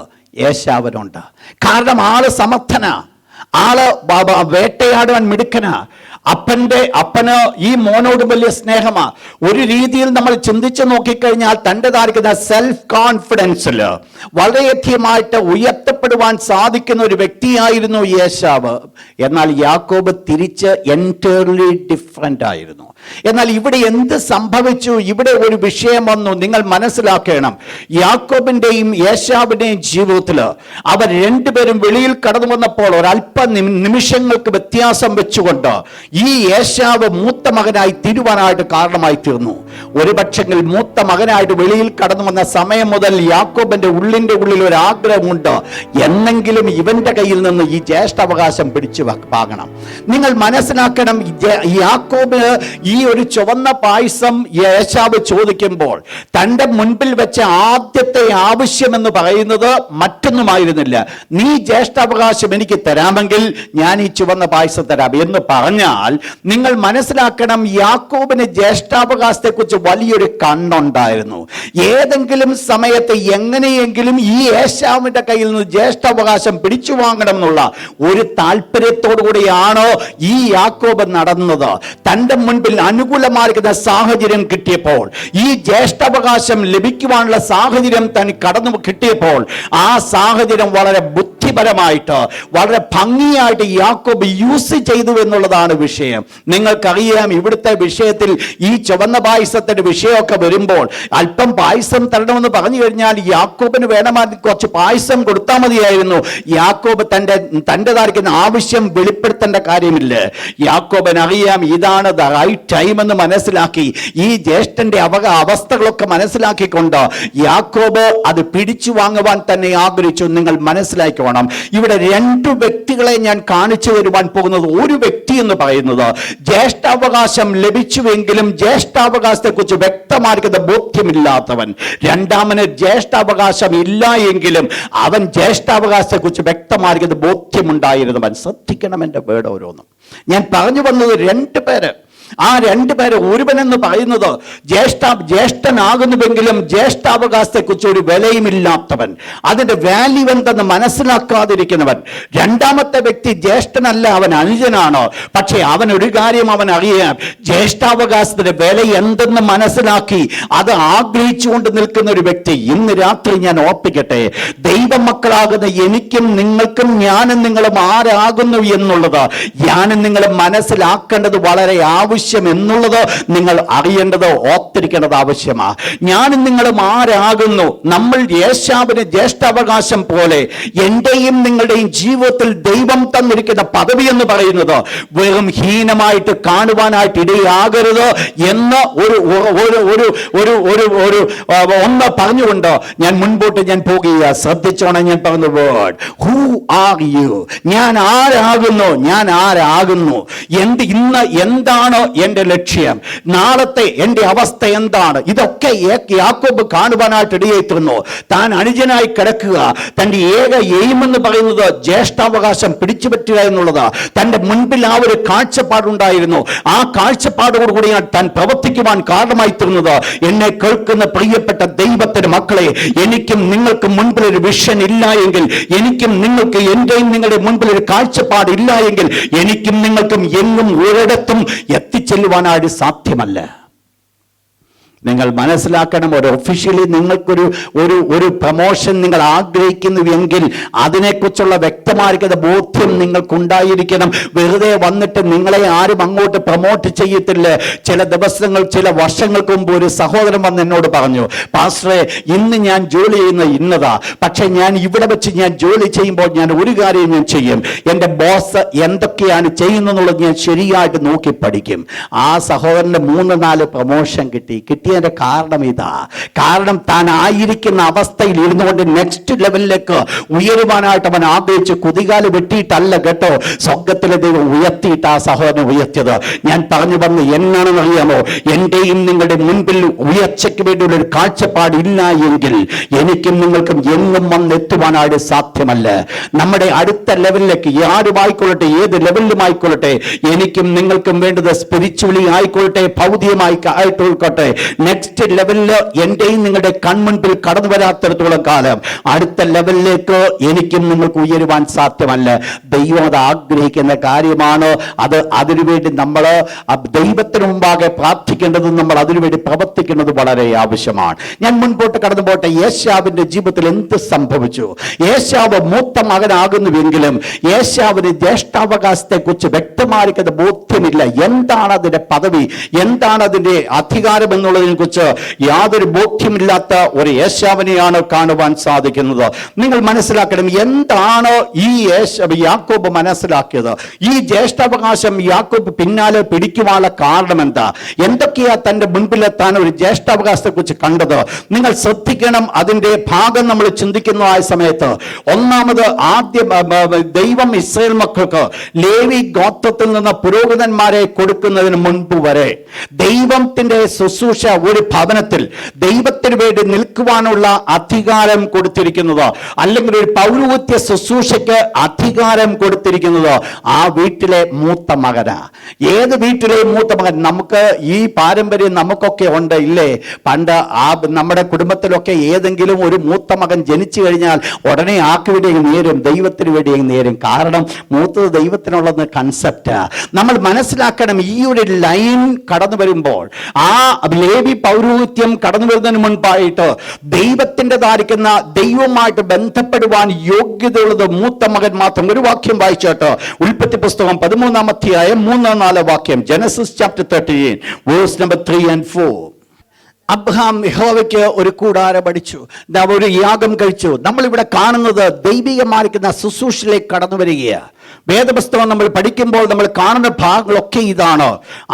S1: ഏശാവിനുണ്ട്. കാരണം ആള് സമർത്ഥന, ആള് വേട്ടയാടുവാൻ മിടുക്കന. അപ്പന് ഈ മോനോട് വലിയ സ്നേഹമാ. ഒരു രീതിയിൽ നമ്മൾ ചിന്തിച്ചു നോക്കിക്കഴിഞ്ഞാൽ തൻ്റെതായിരിക്കുന്ന സെൽഫ് കോൺഫിഡൻസിൽ വളരെയധികമായിട്ട് ഉയർത്തപ്പെടുവാൻ സാധിക്കുന്ന ഒരു വ്യക്തിയായിരുന്നു ഏശാവ്. എന്നാൽ യാക്കോബ് തിരിച്ച് എൻറ്റയർലി ഡിഫറൻ്റ് ആയിരുന്നു. എന്നാൽ ഇവിടെ എന്ത് സംഭവിച്ചു? ഇവിടെ ഒരു വിഷയം വന്നു. നിങ്ങൾ മനസ്സിലാക്കണം, യാക്കോബിന്റെയും ഏശാവിന്റെയും ജീവിതത്തിൽ അവർ രണ്ടുപേരും വെളിയിൽ കടന്നു വന്നപ്പോൾ ഒരല്പ നിമിഷങ്ങൾക്ക് വ്യത്യാസം വെച്ചുകൊണ്ട് ഈ ഏശാവ് മൂത്ത മകനായി തീരുവാനായിട്ട് കാരണമായി തീർന്നു. ഒരു പക്ഷെങ്കിൽ മൂത്ത മകനായിട്ട് വെളിയിൽ കടന്നു വന്ന സമയം മുതൽ യാക്കോബിന്റെ ഉള്ളിൽ ഒരു ആഗ്രഹമുണ്ട്, എന്നെങ്കിലും ഇവന്റെ കയ്യിൽ നിന്ന് ഈ ജ്യേഷ്ഠാവകാശം പിടിച്ചു വാങ്ങണം. നിങ്ങൾ മനസ്സിലാക്കണം, യാക്കോബിന് ഈ ഒരു ചുവന്ന പായസം ഏശാവ് ചോദിക്കുമ്പോൾ തൻ്റെ മുൻപിൽ വെച്ച ആദ്യത്തെ ആവശ്യമെന്ന് പറയുന്നത് മറ്റൊന്നുമായിരുന്നില്ല. നീ ജ്യേഷ്ഠാവകാശം എനിക്ക് തരാമെങ്കിൽ ഞാൻ ഈ ചുവന്ന പായസം തരാം എന്ന് പറഞ്ഞാൽ നിങ്ങൾ മനസ്സിലാക്കണം, യാക്കോബിന് ജ്യേഷ്ഠാവകാശത്തെക്കുറിച്ച് വലിയൊരു കണ്ണുണ്ടായിരുന്നു. ഏതെങ്കിലും സമയത്ത് എങ്ങനെയെങ്കിലും ഈ ഏശാവിന്റെ കയ്യിൽ നിന്ന് ജ്യേഷ്ഠാവകാശം പിടിച്ചു വാങ്ങണം എന്നുള്ള ഒരു താല്പര്യത്തോടു കൂടിയാണോ ഈ യാക്കോബ് നടന്നത്. തൻ്റെ മുൻപിൽ അനുകൂലമായിരിക്കുന്ന സാഹചര്യം കിട്ടിയപ്പോൾ, ഈ ജ്യേഷ്ഠാവകാശം ലഭിക്കുവാനുള്ള സാഹചര്യം തനിക്ക് കടന്നു കിട്ടിയപ്പോൾ ആ സാഹചര്യം വളരെ ബുദ്ധിപരമായിട്ട് വളരെ ഭംഗിയായിട്ട് യാക്കോബ് യൂസ് ചെയ്തു എന്നുള്ളതാണ് വിഷയം. നിങ്ങൾക്കറിയാം, ഇവിടുത്തെ വിഷയത്തിൽ ഈ ചുവന്ന പായസത്തിന്റെ വിഷയമൊക്കെ വരുമ്പോൾ അല്പം പായസം തരണമെന്ന് പറഞ്ഞു കഴിഞ്ഞാൽ യാക്കോബിന് വേണമെങ്കിൽ കുറച്ച് പായസം കൊടുത്താൽ മതിയായിരുന്നു. യാക്കോബ് തൻ്റെതായിരിക്കുന്ന ആവശ്യം വെളിപ്പെടുത്തേണ്ട കാര്യമില്ല. യാക്കോബിന് അറിയാം ഇതാണ് ദ റൈറ്റ് ടൈം എന്ന് മനസ്സിലാക്കി ഈ ജ്യേഷ്ഠന്റെ അവസ്ഥകളൊക്കെ മനസ്സിലാക്കിക്കൊണ്ട് യാക്കോബ് അത് പിടിച്ചു വാങ്ങുവാൻ തന്നെ ആഗ്രഹിച്ചു. നിങ്ങൾ മനസ്സിലാക്കണം, ഇവിടെ രണ്ടു വ്യക്തികളെ ഞാൻ കാണിച്ചു തരുവാൻ പോകുന്നത്. ഒരു വ്യക്തി എന്ന് പറയുന്നത് ജ്യേഷ്ഠാവകാശം ലഭിച്ചുവെങ്കിലും ജ്യേഷ്ഠാവകാശത്തെക്കുറിച്ച് വ്യക്തമായിരിക്കുന്ന ബോധ്യമില്ലാത്തവൻ. രണ്ടാമന് ജ്യേഷ്ഠാവകാശം ഇല്ല എങ്കിലും അവൻ ജ്യേഷ്ഠാവകാശത്തെക്കുറിച്ച് വ്യക്തമായിരിക്കുന്ന ബോധ്യമുണ്ടായിരുന്നവൻ. ശ്രദ്ധിക്കണം എൻ്റെ വേർഡ് ഓരോന്നും. ഞാൻ പറഞ്ഞു വന്നത് രണ്ടു പേര് ആ രണ്ടുപേരെ ഒരുവനെന്ന് പറയുന്നത് ജ്യേഷ്ഠനാകുന്നുവെങ്കിലും ജ്യേഷ്ഠാവകാശത്തെക്കുറിച്ച് ഒരു വിലയുമില്ലാത്തവൻ, അതിന്റെ വാല്യൂ എന്തെന്ന് മനസ്സിലാക്കാതിരിക്കുന്നവൻ. രണ്ടാമത്തെ വ്യക്തി ജ്യേഷ്ഠനല്ല, അവൻ അനുജനാണ്. പക്ഷെ അവൻ ഒരു കാര്യം അവൻ അറിയാം, ജ്യേഷ്ഠാവകാശത്തിന്റെ വില എന്തെന്ന് മനസ്സിലാക്കി അത് ആഗ്രഹിച്ചുകൊണ്ട് നിൽക്കുന്ന ഒരു വ്യക്തി. ഇന്ന് രാത്രി ഞാൻ ഓർപ്പിക്കട്ടെ, ദൈവമക്കളാകുന്ന എനിക്കും നിങ്ങൾക്കും ഞാനും നിങ്ങളും ആരാകുന്നു എന്നുള്ളത് ഞാനും നിങ്ങളും മനസ്സിലാക്കേണ്ടത് വളരെ ആവശ്യം എന്നുള്ളത് നിങ്ങൾ അറിയേണ്ടത്, ഓർത്തിരിക്കേണ്ടത് ആവശ്യമാണ്. ഞാനും നിങ്ങളും ആരാകുന്നു? നമ്മൾ യേശാവിന് ജ്യേഷ്ഠാവകാശം പോലെ എന്റെയും നിങ്ങളുടെയും ജീവിതത്തിൽ ദൈവം തന്നിരിക്കുന്ന പദവി എന്ന് പറയുന്നത് വെറും ഹീനമായിട്ട് കാണുവാനായിട്ട് ഇടയാകരുത് എന്ന് ഒന്ന് പറഞ്ഞുകൊണ്ട് ഞാൻ മുൻപോട്ട് ഞാൻ പോകുക. ശ്രദ്ധിച്ചോണം ഞാൻ പറഞ്ഞ വേർഡ്, ഹൂ ആർ യു? ഞാൻ ആരാകുന്നു? ഞാൻ ആരാകുന്നു? ഇന്ന് എന്താണ് എന്റെ ലക്ഷ്യം? നാളത്തെ എന്റെ അവസ്ഥ എന്താണ്? ഇതൊക്കെ യാക്കോബ് കാണുവാനായിട്ട് ഇടയായിത്തീർന്നു. താൻ അനുജനായി കിടക്കുക, തന്റെ ഏക എയിം എന്ന് പറയുന്നത് ജ്യേഷ്ഠാവകാശം പിടിച്ചുപറ്റുക എന്നുള്ളത്. തന്റെ മുൻപിൽ ആ ഒരു കാഴ്ചപ്പാടുണ്ടായിരുന്നു. ആ കാഴ്ചപ്പാടോടുകൂടിയാണ് താൻ പ്രവർത്തിക്കുവാൻ കാരണമായി തീർന്നത്. എന്നെ കേൾക്കുന്ന പ്രിയപ്പെട്ട ദൈവത്തിന്റെ മക്കളെ, എനിക്കും നിങ്ങൾക്കും മുൻപിൽ ഒരു വിഷൻ ഇല്ല എങ്കിൽ, എനിക്കും നിങ്ങൾക്ക് എന്റെയും നിങ്ങളുടെ മുൻപിൽ ഒരു കാഴ്ചപ്പാട് ഇല്ല എങ്കിൽ, എനിക്കും നിങ്ങൾക്കും എങ്ങും ഒരിടത്തും എത്തിച്ചെല്ലുവാനായിട്ട് സാധ്യമല്ല. നിങ്ങൾ മനസ്സിലാക്കണം, ഒരു ഒഫീഷ്യലി നിങ്ങൾക്കൊരു ഒരു പ്രമോഷൻ നിങ്ങൾ ആഗ്രഹിക്കുന്നുവെങ്കിൽ അതിനെക്കുറിച്ചുള്ള വ്യക്തമായിരിക്കുന്ന ബോധ്യം നിങ്ങൾക്കുണ്ടായിരിക്കണം. വെറുതെ വന്നിട്ട് നിങ്ങളെ ആരും അങ്ങോട്ട് പ്രമോട്ട് ചെയ്യത്തില്ല. ചില ദിവസങ്ങൾ, ചില വർഷങ്ങൾക്ക് മുമ്പ് ഒരു സഹോദരൻ വന്ന് എന്നോട് പറഞ്ഞു, പാസ്റ്ററെ, ഇന്ന് ഞാൻ ജോലി ചെയ്യുന്ന ഇന്നതാ, പക്ഷെ ഞാൻ ഇവിടെ വെച്ച് ഞാൻ ജോലി ചെയ്യുമ്പോൾ ഞാൻ ഒരു കാര്യം ഞാൻ ചെയ്യും, എൻ്റെ ബോസ് എന്തൊക്കെയാണ് ചെയ്യുന്നതെന്നുള്ളത് ഞാൻ ശരിയായിട്ട് നോക്കി പഠിക്കും. ആ സഹോദരന് 3-4 പ്രമോഷൻ കിട്ടിയതിന്റെ കാരണം ഇതാ. കാരണം താൻ ആയിരിക്കുന്ന അവസ്ഥയിൽ ഇരുന്നുകൊണ്ട് നെക്സ്റ്റ് ലെവലിലേക്ക് ഉയരുവാനായിട്ട് അവൻ ആഗ്രഹിച്ച് കുതികാല് വെട്ടിയിട്ടല്ല കേട്ടോ, സ്വർഗത്തിലെ ദൈവം ഉയർത്തിയിട്ട് ആ സഹോദരനെ ഉയർത്തിയത്. ഞാൻ പറഞ്ഞു വന്ന് എന്നാണെന്ന് അറിയാമോ? എന്റെയും നിങ്ങളുടെ മുൻപിൽ ഉയർച്ചയ്ക്ക് വേണ്ടിയുള്ള ഒരു കാഴ്ചപ്പാട് ഇല്ല എങ്കിൽ എനിക്കും നിങ്ങൾക്കും എങ്ങും വന്നെത്തുവാനായിട്ട് സാധ്യമല്ല. നമ്മുടെ അടുത്ത ലെവലിലേക്ക് ആരുമായിക്കൊള്ളട്ടെ, ഏത് ലെവലിലും ആയിക്കൊള്ളട്ടെ, എനിക്കും നിങ്ങൾക്കും വേണ്ടത് സ്പിരിച്വലി ആയിക്കൊള്ളട്ടെ, ഭൗതികമായി ആയിക്കൊള്ളട്ടെ, നെക്സ്റ്റ് ലെവലിൽ എന്റെയും നിങ്ങളുടെ കൺമുൻപിൽ കടന്നു വരാത്തിടത്തോളം കാലം അടുത്ത ലെവലിലേക്ക് എനിക്കും നിങ്ങൾക്ക് ഉയരുവാൻ സാധ്യമല്ല. ദൈവം അത് ആഗ്രഹിക്കുന്ന കാര്യമാണ്. അതിനുവേണ്ടി നമ്മൾ ദൈവത്തിന് മുമ്പാകെ പ്രാർത്ഥിക്കേണ്ടതും നമ്മൾ അതിനുവേണ്ടി പ്രവർത്തിക്കേണ്ടത് വളരെ ആവശ്യമാണ്. ഞാൻ മുൻപോട്ട് കടന്നു പോട്ടെ. യേശാവിന്റെ ജീവിതത്തിൽ എന്ത് സംഭവിച്ചു? യേശാവ് മൂത്ത മകനാകുന്നുവെങ്കിലും യേശാവിന് ജ്യേഷ്ഠാവകാശത്തെ കുറിച്ച് വ്യക്തമായിരിക്കുന്ന ബോധ്യമില്ല. എന്താണ് അതിന്റെ പദവി, എന്താണ് അതിന്റെ അധികാരം എന്നുള്ളതിനെ കുറിച്ച് യാതൊരു ബോധ്യമില്ലാത്ത ഒരു യേശാവിനെയാണ് കാണുവാൻ സാധിക്കുന്നത്. നിങ്ങൾ മനസ്സിലാക്കണം, എന്താണ് ഈ യാക്കോബ് മനസ്സിലാക്കിയത്? ഈ ജ്യേഷ്ഠാവകാശം യാക്കോബ് പിന്നാലെ പിടിക്കുവാനുള്ള കാരണം എന്താ? എന്തൊക്കെയാ തന്റെ മുൻപിലെത്താൻ ഒരു ജ്യേഷ്ഠാവകാശത്തെ കുറിച്ച് കണ്ടത്? നിങ്ങൾ ശ്രദ്ധിക്കണം. അതിന്റെ ഭാഗം നമ്മൾ ചിന്തിക്കുന്ന ആ സമയത്ത് ഒന്നാമത് ആദ്യം ദൈവം ഇസ്രായേൽ മക്കൾക്ക് ലേവി ഗോത്രത്തിൽ നിന്ന് പുരോഹിതന്മാരെ കൊടുക്കുന്നതിന് മുൻപ് വരെ ദൈവത്തിന്റെ ശുശ്രൂഷ ഒരു ഭവനത്തിൽ ദൈവത്തിന് വേണ്ടി നിൽക്കുവാനുള്ള അധികാരം കൊടുത്തിരിക്കുന്നത്, അല്ലെങ്കിൽ ഒരു പൗരോഹിത്യ ശുശ്രൂഷയ്ക്ക് അധികാരം കൊടുത്തിരിക്കുന്നത് ആ വീട്ടിലെ മൂത്ത മകനാ. ഏത് വീട്ടിലെ മൂത്ത മകൻ? നമുക്ക് ഈ പാരമ്പര്യം നമുക്കൊക്കെ ഉണ്ട് ഇല്ലേ? പണ്ട് നമ്മുടെ കുടുംബത്തിലൊക്കെ ഏതെങ്കിലും ഒരു മൂത്ത മകൻ ജനിച്ചു കഴിഞ്ഞാൽ ഉടനെ ആക്ക് വേണ്ടി നേരും, ദൈവത്തിന് വേണ്ടി നേരും. കാരണം മൂത്തത് ദൈവത്തിനുള്ളത് കൺസെപ്റ്റാ. നമ്മൾ മനസ്സിലാക്കണം, ഈ ഒരു ലൈൻ കടന്നു വരുമ്പോൾ, ആ ലേവി പൗരോഹിത്യം കടന്നു വരുന്നതിന് മുൻപായിട്ട് ദൈവത്തിൻ്റെതായിരിക്കുന്ന ദൈവവുമായിട്ട് ബന്ധപ്പെടുവാൻ യോഗ്യതയുള്ളത് മൂത്ത മകൻ മാത്രം. ഒരു വാക്യം വായിച്ചോട്ടോ, ഉൽപ്പത്തി പുസ്തകം 13-ാം അധ്യായം 3-4 വാക്യം, Genesis chapter 13 verse number 3 and 4. Abraham യഹോവയ്ക്ക് ഒരു കൂടാരം അടിച്ചു, ഒരു യാഗം കഴിച്ചു. നമ്മളിവിടെ കാണുന്നത് ദൈവികമായിരിക്കുന്ന ശുശ്രൂഷയിലേക്ക് കടന്നു വരികയാണ്. വേദപുസ്തകം നമ്മൾ പഠിക്കുമ്പോൾ നമ്മൾ കാണുന്ന ഭാഗങ്ങളൊക്കെ ഇതാണ്.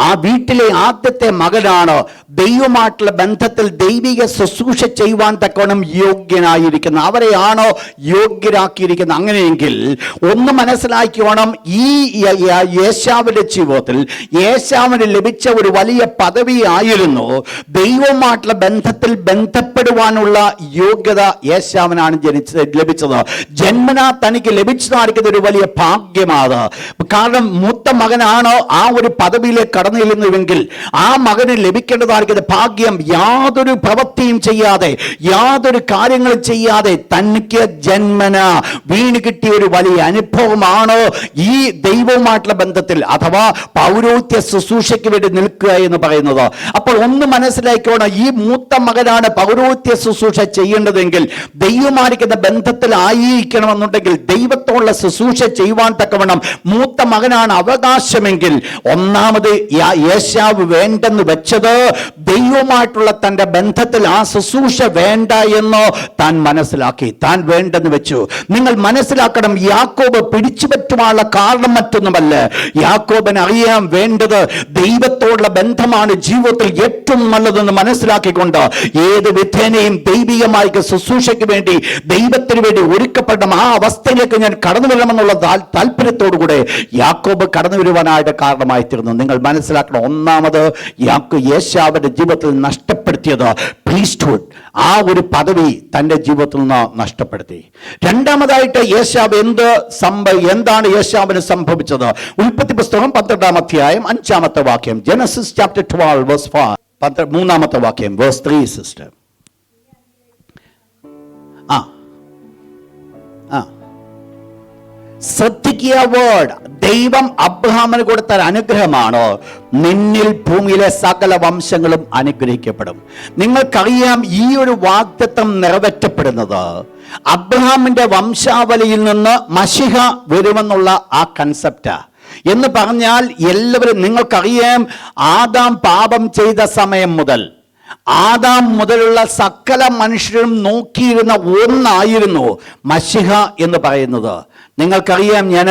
S1: ആ വീട്ടിലെ ആദ്യത്തെ മകനാണ് ദൈവമായിട്ടുള്ള ബന്ധത്തിൽ ദൈവിക ശുശ്രൂഷ ചെയ്യുവാൻ തക്കവണ്ണം യോഗ്യനായിരിക്കുന്ന, അവരെയാണോ യോഗ്യരാക്കിയിരിക്കുന്നത്. അങ്ങനെയെങ്കിൽ ഒന്ന് മനസ്സിലാക്കിയോണം, ഈ യേശാവിന്റെ ജീവിതത്തിൽ യേശാവിന് ലഭിച്ച ഒരു വലിയ പദവിയായിരുന്നു ദൈവമായിട്ടുള്ള ബന്ധത്തിൽ ബന്ധപ്പെടുവാനുള്ള യോഗ്യത യേശാവിനാണ് ലഭിച്ചത്. ജന്മനാ തനിക്ക് ലഭിച്ചതായിരിക്കുന്ന ഒരു വലിയ ഭാഗം ഭാഗ്യമാണ്. കാരണം മൂത്ത മകനാണ് ആ ഒരു പദവിയിലേക്ക് കടന്നു ചെല്ലുന്നുവെങ്കിൽ ആ മകന് ലഭിക്കേണ്ടതായിരിക്കുന്ന ഭാഗ്യം യാതൊരു പ്രവൃത്തിയും ചെയ്യാതെ, യാതൊരു കാര്യങ്ങളും ചെയ്യാതെ തനിക്ക് ജന്മന വീണ് കിട്ടിയ ഒരു വലിയ അനുഭവമാണ് ഈ ദൈവവുമായിട്ടുള്ള ബന്ധത്തിൽ അഥവാ പൗരോഹിത്യ ശുശ്രൂഷയ്ക്ക് വേണ്ടി നിൽക്കുക എന്ന് പറയുന്നത്. അപ്പോൾ ഒന്ന് മനസ്സിലാക്കിക്കോണം, ഈ മൂത്ത മകനാണ് പൗരോഹിത്യ ശുശ്രൂഷ ചെയ്യേണ്ടതെങ്കിൽ ദൈവമായിരിക്കുന്ന ബന്ധത്തിൽ ആയിരിക്കണമെന്നുണ്ടെങ്കിൽ, ദൈവത്തോടുള്ള ശുശ്രൂഷ ചെയ്യുവാൻ തക്കവണ്ണം മൂത്ത മകനാണ് അവകാശമെങ്കിൽ, ഒന്നാമത് യേശാവ് വേണ്ടെന്ന് വെച്ചത് ദൈവമായിട്ടുള്ള തന്റെ ബന്ധത്തിൽ ആ ശുശ്രൂഷ വേണ്ട എന്ന് താൻ മനസ്സിലാക്കി, താൻ വേണ്ടെന്ന് വെച്ചു. നിങ്ങൾ മനസ്സിലാക്കണം, യാക്കോബ് പിടിച്ചു പറ്റുവാനുള്ള കാരണം മറ്റൊന്നുമല്ല. യാക്കോബിന് അറിയാൻ വേണ്ടത് ദൈവത്തോടുള്ള ബന്ധമാണ് ജീവിതത്തിൽ ഏറ്റവും നല്ലതെന്ന് മനസ്സിലാക്കിക്കൊണ്ട് ഏത് വിധേനയും ദൈവികമായ ശുശ്രൂഷയ്ക്ക് വേണ്ടി, ദൈവത്തിന് വേണ്ടി ഒരുക്കപ്പെട്ട ആ അവസ്ഥയിലേക്ക് ഞാൻ കടന്നു വരണമെന്നുള്ള താല്പര്യത്തോടുകൂടെ യാക്കോബ് കടന്നു വരുവാനായിട്ട് കാരണമായി തീർന്നു. നിങ്ങൾ മനസ്സിലാക്കണം, ഒന്നാമത് യേശാവിന്റെ ജീവിതത്തിൽ നഷ്ടപ്പെടുത്തിയത് പ്രീസ്റ്റ്ഹുഡ്, ആ ഒരു പദവി തന്റെ ജീവിതത്തിൽ നിന്ന് നഷ്ടപ്പെടുത്തി. രണ്ടാമതായിട്ട് യേശാവ് എന്താണ് യേശാവിന് സംഭവിച്ചത്? ഉൽപ്പത്തി പുസ്തകം 12-ാം അധ്യായം 5-ാമത്തെ വാക്യം, ജനസിസ് ചാപ്റ്റർ 12 വേഴ്സ് 5, 3-ാമത്തെ വാക്യം, വേഴ്സ് 3 സിസ്റ്റർ. ശ്രദ്ധിക്കുക, വേർഡ് ദൈവം അബ്രഹാമിന് കൊടുത്ത അനുഗ്രഹമാണ്, നിന്നിൽ ഭൂമിയിലെ സകല വംശങ്ങളും അനുഗ്രഹിക്കപ്പെടും. നിങ്ങൾക്കറിയാം, ഈ ഒരു വാഗ്ദത്തം നിറവേറ്റപ്പെടുന്നത് അബ്രഹാമിന്റെ വംശാവലിയിൽ നിന്ന് മശിഹ വരുമെന്നുള്ള ആ കൺസെപ്റ്റാ. എന്ന് പറഞ്ഞാൽ എല്ലാവരും, നിങ്ങൾക്കറിയാം, ആദാം പാപം ചെയ്ത സമയം മുതൽ ആദാം മുതലുള്ള സകല മനുഷ്യരും നോക്കിയിരുന്ന ഒന്നായിരുന്നു മശിഹ എന്ന് പറയുന്നത്. നിങ്ങൾക്കറിയാം, ഞാൻ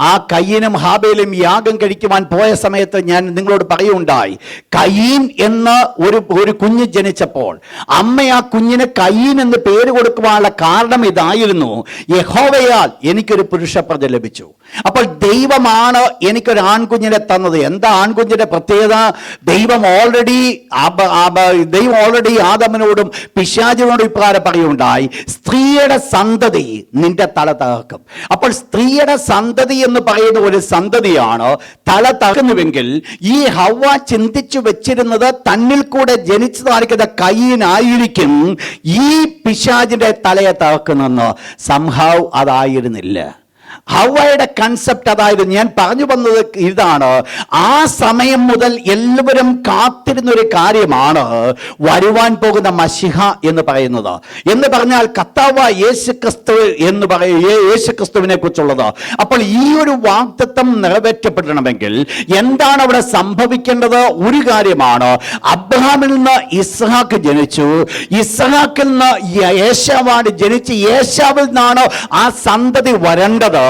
S1: ആ കയ്യനും ഹാബേലും യാഗം കഴിക്കുവാൻ പോയ സമയത്ത് ഞാൻ നിങ്ങളോട് പറയുണ്ടായി, കയീൻ എന്ന ഒരു കുഞ്ഞ് ജനിച്ചപ്പോൾ അമ്മ ആ കുഞ്ഞിന് കയീൻ എന്ന് പേര് കൊടുക്കുവാനുള്ള കാരണം ഇതായിരുന്നു, യഹോവയാൽ എനിക്കൊരു പുരുഷപ്രജ ലഭിച്ചു. അപ്പോൾ ദൈവമാണ് എനിക്കൊരു ആൺകുഞ്ഞിനെ തന്നത്. എന്താ ആൺകുഞ്ഞിന്റെ പ്രത്യേകത? ദൈവം ഓൾറെഡി ആദമിനോടും പിശാചിനോടും ഇപ്രകാരം പറയുണ്ടായി, സ്ത്രീയുടെ സന്തതി നിന്റെ തല തകർക്കും. അപ്പോൾ സ്ത്രീയുടെ സന്തതി എന്ന് പറയുന്ന ഒരു സന്തതിയാണ് തല തകർന്നുവെങ്കിൽ, ഈ ഹവ്വ ചിന്തിച്ചു വെച്ചിരുന്നത് തന്നിൽ കൂടെ ജനിച്ചതായിരിക്കുന്ന കയീനായിരിക്കും ഈ പിശാചിന്റെ തലയെ തകർക്കുന്നെന്ന്. സംഭവം അതായിരുന്നില്ല. ഹവ്വയുടെ കൺസെപ്റ്റ് അതായിരുന്നു. ഞാൻ പറഞ്ഞു വന്നത് ഇതാണ്, ആ സമയം മുതൽ എല്ലാവരും കാത്തിരുന്ന ഒരു കാര്യമാണ് വരുവാൻ പോകുന്ന മശിഹ എന്ന് പറയുന്നത്. എന്ന് പറഞ്ഞാൽ കർത്താവ് യേശുക്രിസ്തു എന്ന് യേശുക്രിസ്തുവിനെ കുറിച്ചുള്ളത്. അപ്പോൾ ഈ ഒരു വാഗ്ദത്തം നിറവേറ്റപ്പെടണമെങ്കിൽ എന്താണ് അവിടെ സംഭവിക്കേണ്ടത്? ഒരു കാര്യമാണ്, അബ്രഹാമിൽ നിന്ന് ഇസ്ഹാക്ക് ജനിച്ചു, ഇസ്ഹാക്കിൽ നിന്ന് യേശാവാണ് ജനിച്ച്, യേശാവിൽ നിന്നാണ് ആ സന്തതി വരേണ്ടത്.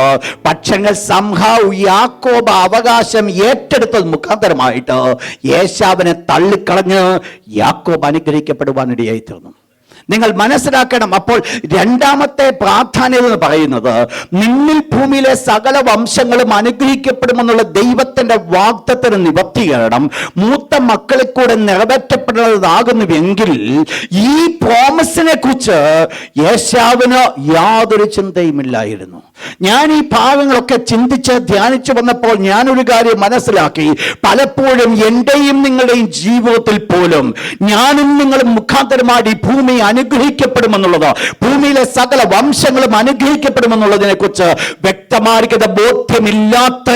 S1: പക്ഷങ്ങൾ സംഹാവ് യാക്കോബ് അവകാശം ഏറ്റെടുത്തത് മുഖാന്തരമായിട്ട് യേശാവിനെ തള്ളിക്കളഞ്ഞ് യാക്കോബ് അനുഗ്രഹിക്കപ്പെടുവാനിടയായി തീർന്നു. നിങ്ങൾ മനസ്സിലാക്കണം. അപ്പോൾ രണ്ടാമത്തെ പ്രാധാന്യം എന്ന് പറയുന്നത്, നിന്നിൽ ഭൂമിയിലെ സകല വംശങ്ങളും അനുഗ്രഹിക്കപ്പെടുമെന്നുള്ള ദൈവത്തിന്റെ വാഗ്ദത്തത്തിന് നിവർത്തീകരണം മൂത്ത മക്കളിൽ കൂടെ നിറവേറ്റപ്പെടുന്നതാകുന്നുവെങ്കിൽ, ഈ പ്രോമിസിനെ കുറിച്ച് യേശാവിന് യാതൊരു ചിന്തയുമില്ലായിരുന്നു. ഞാൻ ഈ ഭാഗങ്ങളൊക്കെ ചിന്തിച്ച് ധ്യാനിച്ചു വന്നപ്പോൾ ഞാനൊരു കാര്യം മനസ്സിലാക്കി, പലപ്പോഴും എന്റെയും നിങ്ങളുടെയും ജീവിതത്തിൽ പോലും ഞാനും നിങ്ങളും മുഖാന്തരമായി ഈ ഭൂമി അനുഗ്രഹിക്കപ്പെടുമെന്നുള്ളത്, ഭൂമിയിലെ സകല വംശങ്ങളും അനുഗ്രഹിക്കപ്പെടുമെന്നുള്ളതിനെ കുറിച്ച് വ്യക്തമായിരിക്കുന്ന ബോധ്യമില്ലാത്ത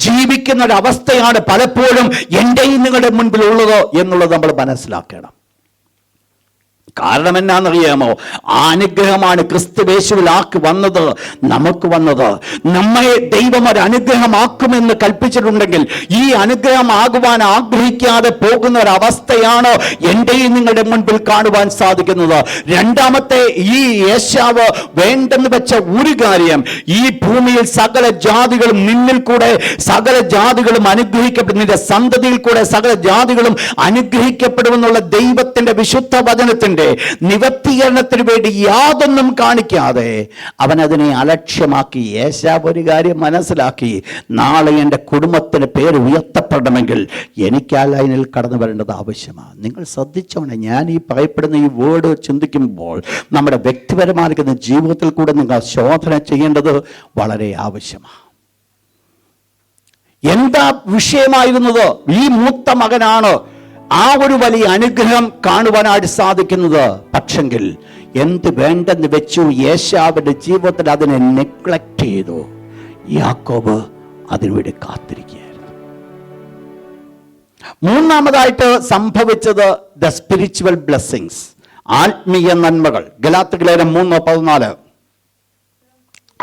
S1: ജീവിക്കുന്ന ഒരു അവസ്ഥയാണ് പലപ്പോഴും എന്റെയും നിങ്ങളുടെ മുൻപിൽ ഉള്ളത് എന്നുള്ളത് നമ്മൾ മനസ്സിലാക്കണം. കാരണം എന്നാണെന്നറിയാമോ? ആ അനുഗ്രഹമാണ് ക്രിസ്തുവേശുവിൽ വന്നത്, നമുക്ക് വന്നത്. നമ്മെ ദൈവം ഒരു അനുഗ്രഹമാക്കുമെന്ന് കൽപ്പിച്ചിട്ടുണ്ടെങ്കിൽ ഈ അനുഗ്രഹം ആകുവാൻ ആഗ്രഹിക്കാതെ പോകുന്ന ഒരവസ്ഥയാണ് എന്റെയും നിങ്ങളുടെ മുൻപിൽ കാണുവാൻ സാധിക്കുന്നത്. രണ്ടാമത്തെ, ഈ യേശാവ് വേണ്ടെന്ന് വെച്ച ഒരു കാര്യം, ഈ ഭൂമിയിൽ സകല ജാതികളും നിന്നിൽ കൂടെ സകല ജാതികളും അനുഗ്രഹിക്കപ്പെടും, നിന്റെ സന്തതിയിൽ കൂടെ സകല ജാതികളും അനുഗ്രഹിക്കപ്പെടുമെന്നുള്ള ദൈവത്തിന്റെ വിശുദ്ധ വചനത്തിന്റെ നിവർത്തീകരണത്തിന് വേണ്ടി യാതൊന്നും കാണിക്കാതെ അവൻ അതിനെ അലക്ഷ്യമാക്കി. യേശാവ് ഒരു കാര്യം മനസ്സിലാക്കി, നാളെ എൻ്റെ കുടുംബത്തിന് പേര് ഉയർത്തപ്പെടണമെങ്കിൽ എനിക്ക് ആ ലൈനിൽ കടന്നു വരേണ്ടത് ആവശ്യമാണ്. നിങ്ങൾ ശ്രദ്ധിച്ചോണേ, ഞാൻ ഈ പറയപ്പെടുന്ന ഈ വേർഡ് ചിന്തിക്കുമ്പോൾ നമ്മുടെ വ്യക്തിപരമായിരിക്കുന്ന ജീവിതത്തിൽ കൂടെ നിങ്ങൾ ശോധന ചെയ്യേണ്ടത് വളരെ ആവശ്യമാണ്. എന്താ വിഷയമായിരുന്നത്? ഈ മൂത്ത മകനാണ് ആ ഒരു വലിയ അനുഗ്രഹം കാണുവാനായിട്ട് സാധിക്കുന്നത്. പക്ഷെങ്കിൽ എന്ത് വേണ്ടെന്ന് വെച്ചു? യേശാവിന്റെ ജീവിതത്തിൽ അതിനെ നെഗ്ലക്ട് ചെയ്തു. യാക്കോബ് അതിനുവേണ്ടി കാത്തിരിക്കുകയായിരുന്നു. മൂന്നാമതായിട്ട് സംഭവിച്ചത് ദ സ്പിരിച്വൽ ബ്ലെസ്സിങ്സ്, ആത്മീയ നന്മകൾ. ഗലാത്യർ 3:14.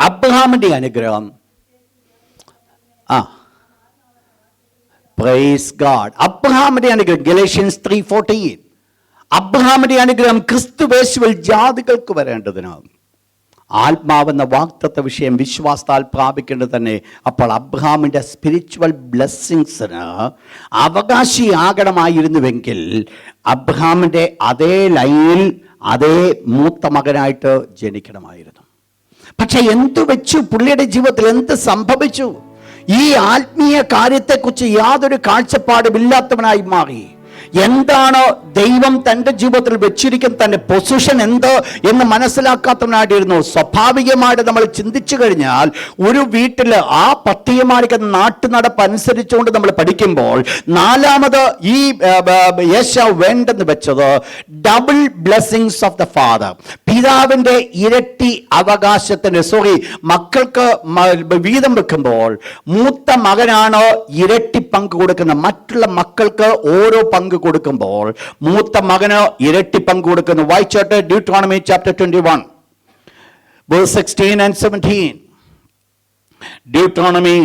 S1: അബ്രഹാമിന്റെ അനുഗ്രഹം. Praise God. അബ്രഹാമിന്റെ അനുഗ്രഹം ഗലേഷ്യൻസ് 3:14. അബ്രഹാമിന്റെ അനുഗ്രഹം ക്രിസ്തുവേശുവിൽ ജാതികൾക്ക് വരേണ്ടതിന്. ആത്മാവെന്ന വാഗ്ദത്ത വിഷയം വിശ്വാസത്താൽ പ്രാപിക്കേണ്ടത് തന്നെ. അപ്പോൾ അബ്രഹാമിന്റെ സ്പിരിച്വൽ ബ്ലെസ്സിങ്സിന് അവകാശിയാകണമായിരുന്നുവെങ്കിൽ അബ്രഹാമിന്റെ അതേ ലൈനിൽ അതേ മൂത്ത മകനായിട്ട് ജനിക്കണമായിരുന്നു. പക്ഷെ എന്തു വെച്ചു? പുള്ളിയുടെ ജീവിതത്തിൽ എന്ത് സംഭവിച്ചു? ഈ ആത്മീയ കാര്യത്തെക്കുറിച്ച് യാതൊരു കാഴ്ചപ്പാടുമില്ലാത്തവനായി മാറി. എന്താണ് ദൈവം തൻ്റെ ജീവിതത്തിൽ വെച്ചിരിക്കുന്ന തൻ്റെ പൊസിഷൻ എന്ത് എന്ന് മനസ്സിലാക്കാത്തവനായിട്ടിരുന്നു. സ്വാഭാവികമായിട്ട് നമ്മൾ ചിന്തിച്ചു കഴിഞ്ഞാൽ ഒരു വീട്ടിൽ ആ പട്ടികമാരിക്കുന്ന നാട്ടുനടപ്പ് അനുസരിച്ചുകൊണ്ട് നമ്മൾ പഠിക്കുമ്പോൾ നാലാമത് ഈ യേശാവ് വേണ്ടെന്ന് വെച്ചത് double blessings of the father. പിതാവിൻ്റെ ഇരട്ടി അവകാശത്തിന് മക്കൾക്ക് വീതം വെക്കുമ്പോൾ മൂത്ത മകനാണ് ഇരട്ടി പങ്ക് കൊടുക്കുന്നത്. മറ്റുള്ള മക്കൾക്ക് ഓരോ പങ്ക് കൊടുക്കുമ്പോൾ മൂത്ത മകന് ഇരട്ടി പങ്ക് കൊടുക്കുന്നു. വായിച്ചോട്ടെ Deuteronomy chapter 21 verse 16 and 17. Deuteronomy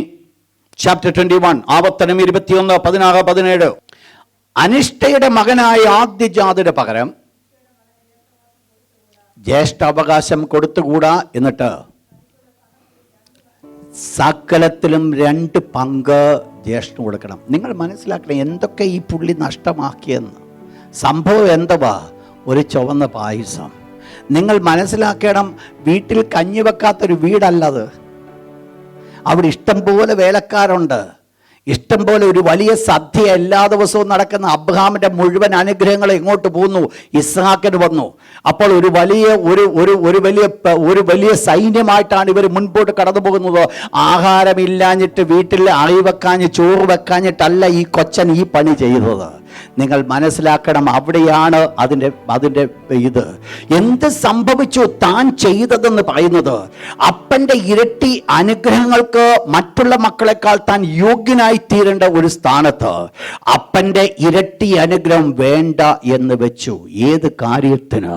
S1: chapter 21 ആവർത്തനം 21, 16, 17. അനിഷ്ടയുടെ മകനായ ആദ്യജാതയുടെ പകരം ജ്യേഷ്ഠാവകാശം കൊടുത്തുകൂടാ. എന്നിട്ട് സകലത്തിലും 2 പങ്ക് ജ്യേഷ്ഠന് കൊടുക്കണം. നിങ്ങൾ മനസ്സിലാക്കണം എന്തൊക്കെ ഈ പുള്ളി നഷ്ടമാക്കിയെന്ന്. സംഭവം എന്തുവാ? ഒരു ചുവന്ന പായസം. നിങ്ങൾ മനസ്സിലാക്കണം, വീട്ടിൽ കഞ്ഞി വെക്കാത്തൊരു വീടല്ലത്. അവിടെ ഇഷ്ടം പോലെ വേലക്കാരുണ്ട്, ഇഷ്ടം പോലെ ഒരു വലിയ സദ്യ എല്ലാ ദിവസവും നടക്കുന്ന. അബ്രഹാമിന്റെ മുഴുവൻ അനുഗ്രഹങ്ങൾ എങ്ങോട്ട് പോകുന്നു? ഇസ്ഹാക്കിന് വന്നു. അപ്പോൾ ഒരു വലിയ സൈന്യമായിട്ടാണ് ഇവർ മുൻപോട്ട് കടന്നു പോകുന്നത്. ആഹാരമില്ലാഞ്ഞിട്ട് വീട്ടിൽ അറി വെക്കാഞ്ഞ് ചോറ് വെക്കാഞ്ഞിട്ടല്ല ഈ കൊച്ചൻ ഈ പണി ചെയ്തത്. നിങ്ങൾ മനസ്സിലാക്കണം, അവിടെയാണ് അതിൻ്റെ ഇത്. എന്ത് സംഭവിച്ചു? താൻ ചെയ്തതെന്ന് പറയുന്നത് അപ്പൻ്റെ ഇരട്ടി അനുഗ്രഹങ്ങൾക്ക് മറ്റുള്ള മക്കളെക്കാൾ താൻ യോഗ്യനായി തീരേണ്ട ഒരു സ്ഥാനത്ത് അപ്പൻ്റെ ഇരട്ടി അനുഗ്രഹം വേണ്ട എന്ന് വെച്ചു. ഏത് കാര്യത്തിന്?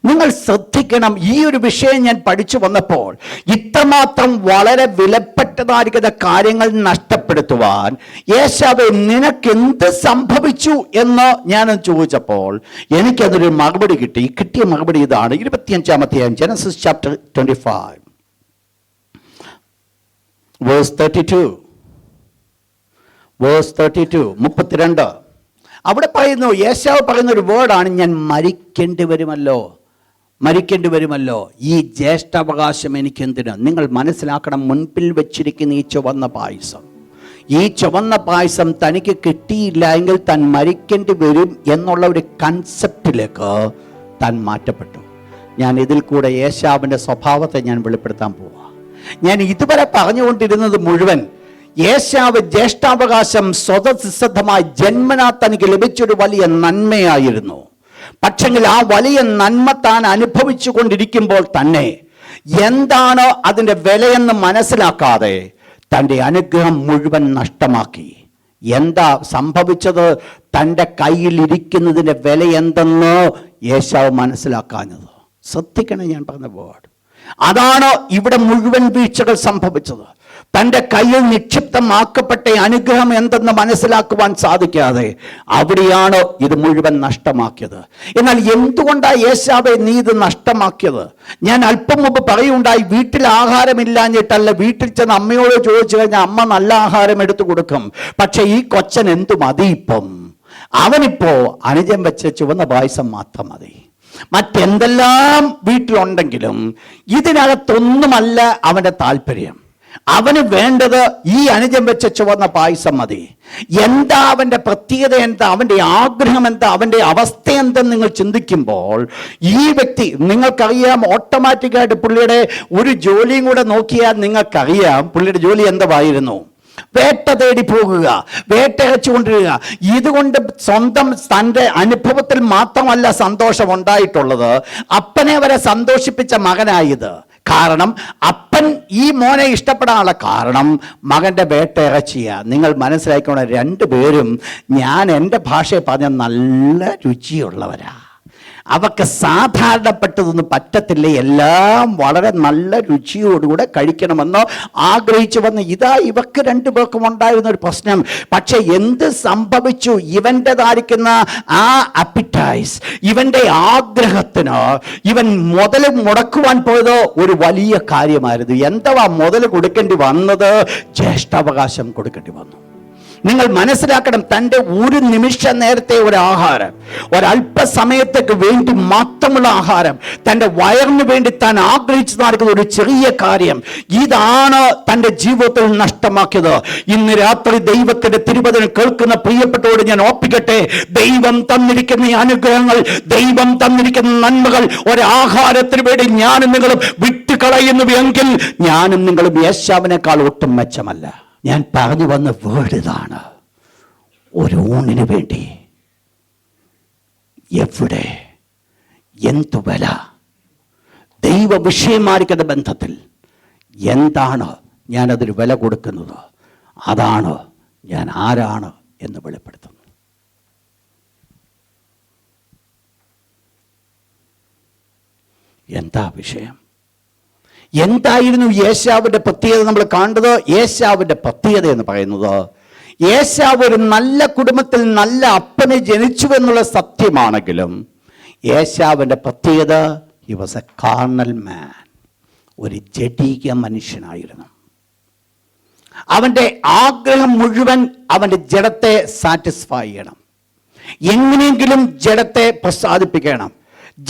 S1: നിങ്ങൾ ശ്രദ്ധിക്കണം. ഈ ഒരു വിഷയം ഞാൻ പഠിച്ചു വന്നപ്പോൾ ഇത്രമാത്രം വളരെ വിലപ്പെട്ടതായിരിക്കുന്ന കാര്യങ്ങൾ നഷ്ടപ്പെടുത്തുവാൻ യേശാവേ നിനക്കെന്ത് സംഭവിച്ചു എന്ന് ഞാൻ ചോദിച്ചപ്പോൾ എനിക്കതൊരു മറുപടി കിട്ടി. കിട്ടിയ മറുപടി ഇതാണ്. 25-ാം അധ്യായം ജനസിസ് ചാപ്റ്റർ 25 verse 32. 32. അവിടെ പറയുന്നു, യേശാവ് പറയുന്ന ഒരു വേർഡാണ്, ഞാൻ മരിക്കേണ്ടി വരുമല്ലോ, ഈ ജ്യേഷ്ഠാവകാശം എനിക്കെന്തിന്? നിങ്ങൾ മനസ്സിലാക്കണം, മുൻപിൽ വെച്ചിരിക്കുന്ന ഈ ചുവന്ന പായസം തനിക്ക് കിട്ടിയില്ല എങ്കിൽ താൻ മരിക്കേണ്ടി വരും എന്നുള്ള ഒരു കൺസെപ്റ്റിലേക്ക് താൻ മാറ്റപ്പെട്ടു. ഞാൻ ഇതിൽ കൂടെ യേശാവിൻ്റെ സ്വഭാവത്തെ ഞാൻ വെളിപ്പെടുത്താൻ പോവാ. ഞാൻ ഇതുവരെ പറഞ്ഞുകൊണ്ടിരുന്നത് മുഴുവൻ യേശാവ് ജ്യേഷ്ഠാവകാശം സ്വതസിദ്ധമായി ജന്മനാ തനിക്ക് ലഭിച്ചൊരു വലിയ നന്മയായിരുന്നു. പക്ഷെങ്കിൽ ആ വലിയ നന്മ താൻ അനുഭവിച്ചു കൊണ്ടിരിക്കുമ്പോൾ തന്നെ എന്താണ് അതിൻ്റെ വിലയെന്ന് മനസ്സിലാക്കാതെ തൻ്റെ അനുഗ്രഹം മുഴുവൻ നഷ്ടമാക്കി. എന്താ സംഭവിച്ചത്? തൻ്റെ കയ്യിലിരിക്കുന്നതിൻ്റെ വില എന്തെന്ന് യേശാവ് മനസ്സിലാക്കാഞ്ഞത്. ശ്രദ്ധിക്കണം ഞാൻ പറഞ്ഞ വേർഡ്. അതാണ് ഇവിടെ മുഴുവൻ വീഴ്ചകൾ സംഭവിച്ചത്. തൻ്റെ കയ്യിൽ നിക്ഷിപ്തമാക്കപ്പെട്ട അനുഗ്രഹം എന്തെന്ന് മനസ്സിലാക്കുവാൻ സാധിക്കാതെ അവിടെയാണ് ഇത് മുഴുവൻ നഷ്ടമാക്കിയത്. എന്നാൽ എന്തുകൊണ്ടാണ് യേശാവേ നീ ഇത് നഷ്ടമാക്കിയത്? ഞാൻ അല്പം മുമ്പ് പറയുണ്ടായി, വീട്ടിൽ ആഹാരമില്ലാഞ്ഞിട്ടല്ല. വീട്ടിൽ ചെന്ന് അമ്മയോട് ചോദിച്ചു കഴിഞ്ഞാൽ അമ്മ നല്ല ആഹാരം എടുത്തു കൊടുക്കും. പക്ഷെ ഈ കൊച്ചൻ എന്തു മതി? അവനിപ്പോ അനുജൻ വെച്ച ചുവന്ന പായസം മാത്രം മതി. മറ്റെന്തെല്ലാം വീട്ടിലുണ്ടെങ്കിലും ഇതിനകത്തൊന്നുമല്ല അവൻ്റെ താല്പര്യം. അവന് വേണ്ടത് ഈ അനുജൻ വെച്ച ചുവന്ന പായസം മതി. എന്താ അവൻ്റെ പ്രത്യേകത? എന്താ അവൻ്റെ ആഗ്രഹം? എന്താ അവൻ്റെ അവസ്ഥ? എന്തെന്ന് നിങ്ങൾ ചിന്തിക്കുമ്പോൾ ഈ വ്യക്തി, നിങ്ങൾക്കറിയാം, ഓട്ടോമാറ്റിക്കായിട്ട് പുള്ളിയുടെ ഒരു ജോലിയും കൂടെ നോക്കിയാൽ നിങ്ങൾക്കറിയാം പുള്ളിയുടെ ജോലി എന്തായിരുന്നു. വേട്ട തേടി പോകുക, വേട്ടയച്ചുകൊണ്ടിരിക്കുക. ഇതുകൊണ്ട് സ്വന്തം തൻ്റെ അനുഭവത്തിൽ മാത്രമല്ല സന്തോഷം ഉണ്ടായിട്ടുള്ളത്, അപ്പനെ വരെ സന്തോഷിപ്പിച്ച മകനായത്. കാരണം അപ്പൻ ഈ മോനെ ഇഷ്ടപ്പെടാനുള്ള കാരണം മകൻ്റെ വേട്ടയിറച്ചിയ. നിങ്ങൾ മനസ്സിലാക്കണം, രണ്ടുപേരും ഞാൻ എൻ്റെ ഭാഷയെ പറഞ്ഞ നല്ല രുചിയുള്ളവരാ. അവർക്ക് സാധാരണപ്പെട്ടതൊന്നും പറ്റത്തില്ല, എല്ലാം വളരെ നല്ല രുചിയോടുകൂടെ കഴിക്കണമെന്ന് ആഗ്രഹിച്ചു വന്ന് ഇതാ ഇവർക്ക് രണ്ടുപേർക്കും ഉണ്ടായിരുന്ന ഒരു പ്രശ്നം. പക്ഷെ എന്ത് സംഭവിച്ചു? ഇവൻ്റെതായിരിക്കുന്ന ആ അപ്പിറ്റൈസ്, ഇവൻ്റെ ആഗ്രഹത്തിന് ഇവൻ മുതൽ മുടക്കുവാൻ പോയത് ഒരു വലിയ കാര്യമായിരുന്നു. എന്താ മുതൽ കൊടുക്കേണ്ടി വന്നത്? ജ്യേഷ്ഠാവകാശം കൊടുക്കേണ്ടി വന്നു. നിങ്ങൾ മനസ്സിലാക്കണം, തൻ്റെ ഒരു നിമിഷ നേരത്തെ ഒരു ആഹാരം, ഒരല്പസമയത്തേക്ക് വേണ്ടി മാത്രമുള്ള ആഹാരം, തൻ്റെ വയറിന് വേണ്ടി താൻ ആഗ്രഹിച്ചു നടക്കുന്ന ഒരു ചെറിയ കാര്യം, ഇതാണ് തൻ്റെ ജീവിതത്തിൽ നഷ്ടമാക്കിയത്. ഇന്ന് രാത്രി ദൈവത്തിന്റെ തിരുവചനം കേൾക്കുന്ന പ്രിയപ്പെട്ടവരോട് ഞാൻ ഓർപ്പിക്കട്ടെ, ദൈവം തന്നിരിക്കുന്ന ഈ അനുഗ്രഹങ്ങൾ, ദൈവം തന്നിരിക്കുന്ന നന്മകൾ ഒരാഹാരത്തിന് വേണ്ടി ഞാനും നിങ്ങളും വിട്ടുകളയുന്നുവെങ്കിൽ ഞാനും നിങ്ങളും യേശാവിനേക്കാൾ ഒട്ടും മെച്ചമല്ല. ഞാൻ പറഞ്ഞു വന്ന വേർഡ് ഇതാണ്: ഒരു ഊണിന് വേണ്ടി എവിടെ എന്തു വില, ദൈവ വിഷയമായിരിക്കുന്ന ബന്ധത്തിൽ എന്താണ് ഞാനതിന് വില കൊടുക്കുന്നത്, അതാണ് ഞാൻ ആരാണ് എന്ന് വെളിപ്പെടുത്തുന്നു. എന്താ വിഷയം? എന്തായിരുന്നു ഏശാവിൻ്റെ പ്രത്യേകത? നമ്മൾ കണ്ടത് ഏശാവിൻ്റെ പ്രത്യേകത എന്ന് പറയുന്നത്, ഏശാവ് ഒരു നല്ല കുടുംബത്തിൽ നല്ല അപ്പനെ ജനിച്ചു എന്നുള്ള സത്യമാണെങ്കിലും ഏശാവിൻ്റെ പ്രത്യേകത, ഹി വാസ് എ കാർണൽ മാൻ, ഒരു ജഡീക മനുഷ്യനായിരുന്നു. അവൻ്റെ ആഗ്രഹം മുഴുവൻ അവൻ്റെ ജഡത്തെ സാറ്റിസ്ഫൈ ചെയ്യണം, എങ്ങനെയെങ്കിലും ജഡത്തെ പ്രസാദിപ്പിക്കണം.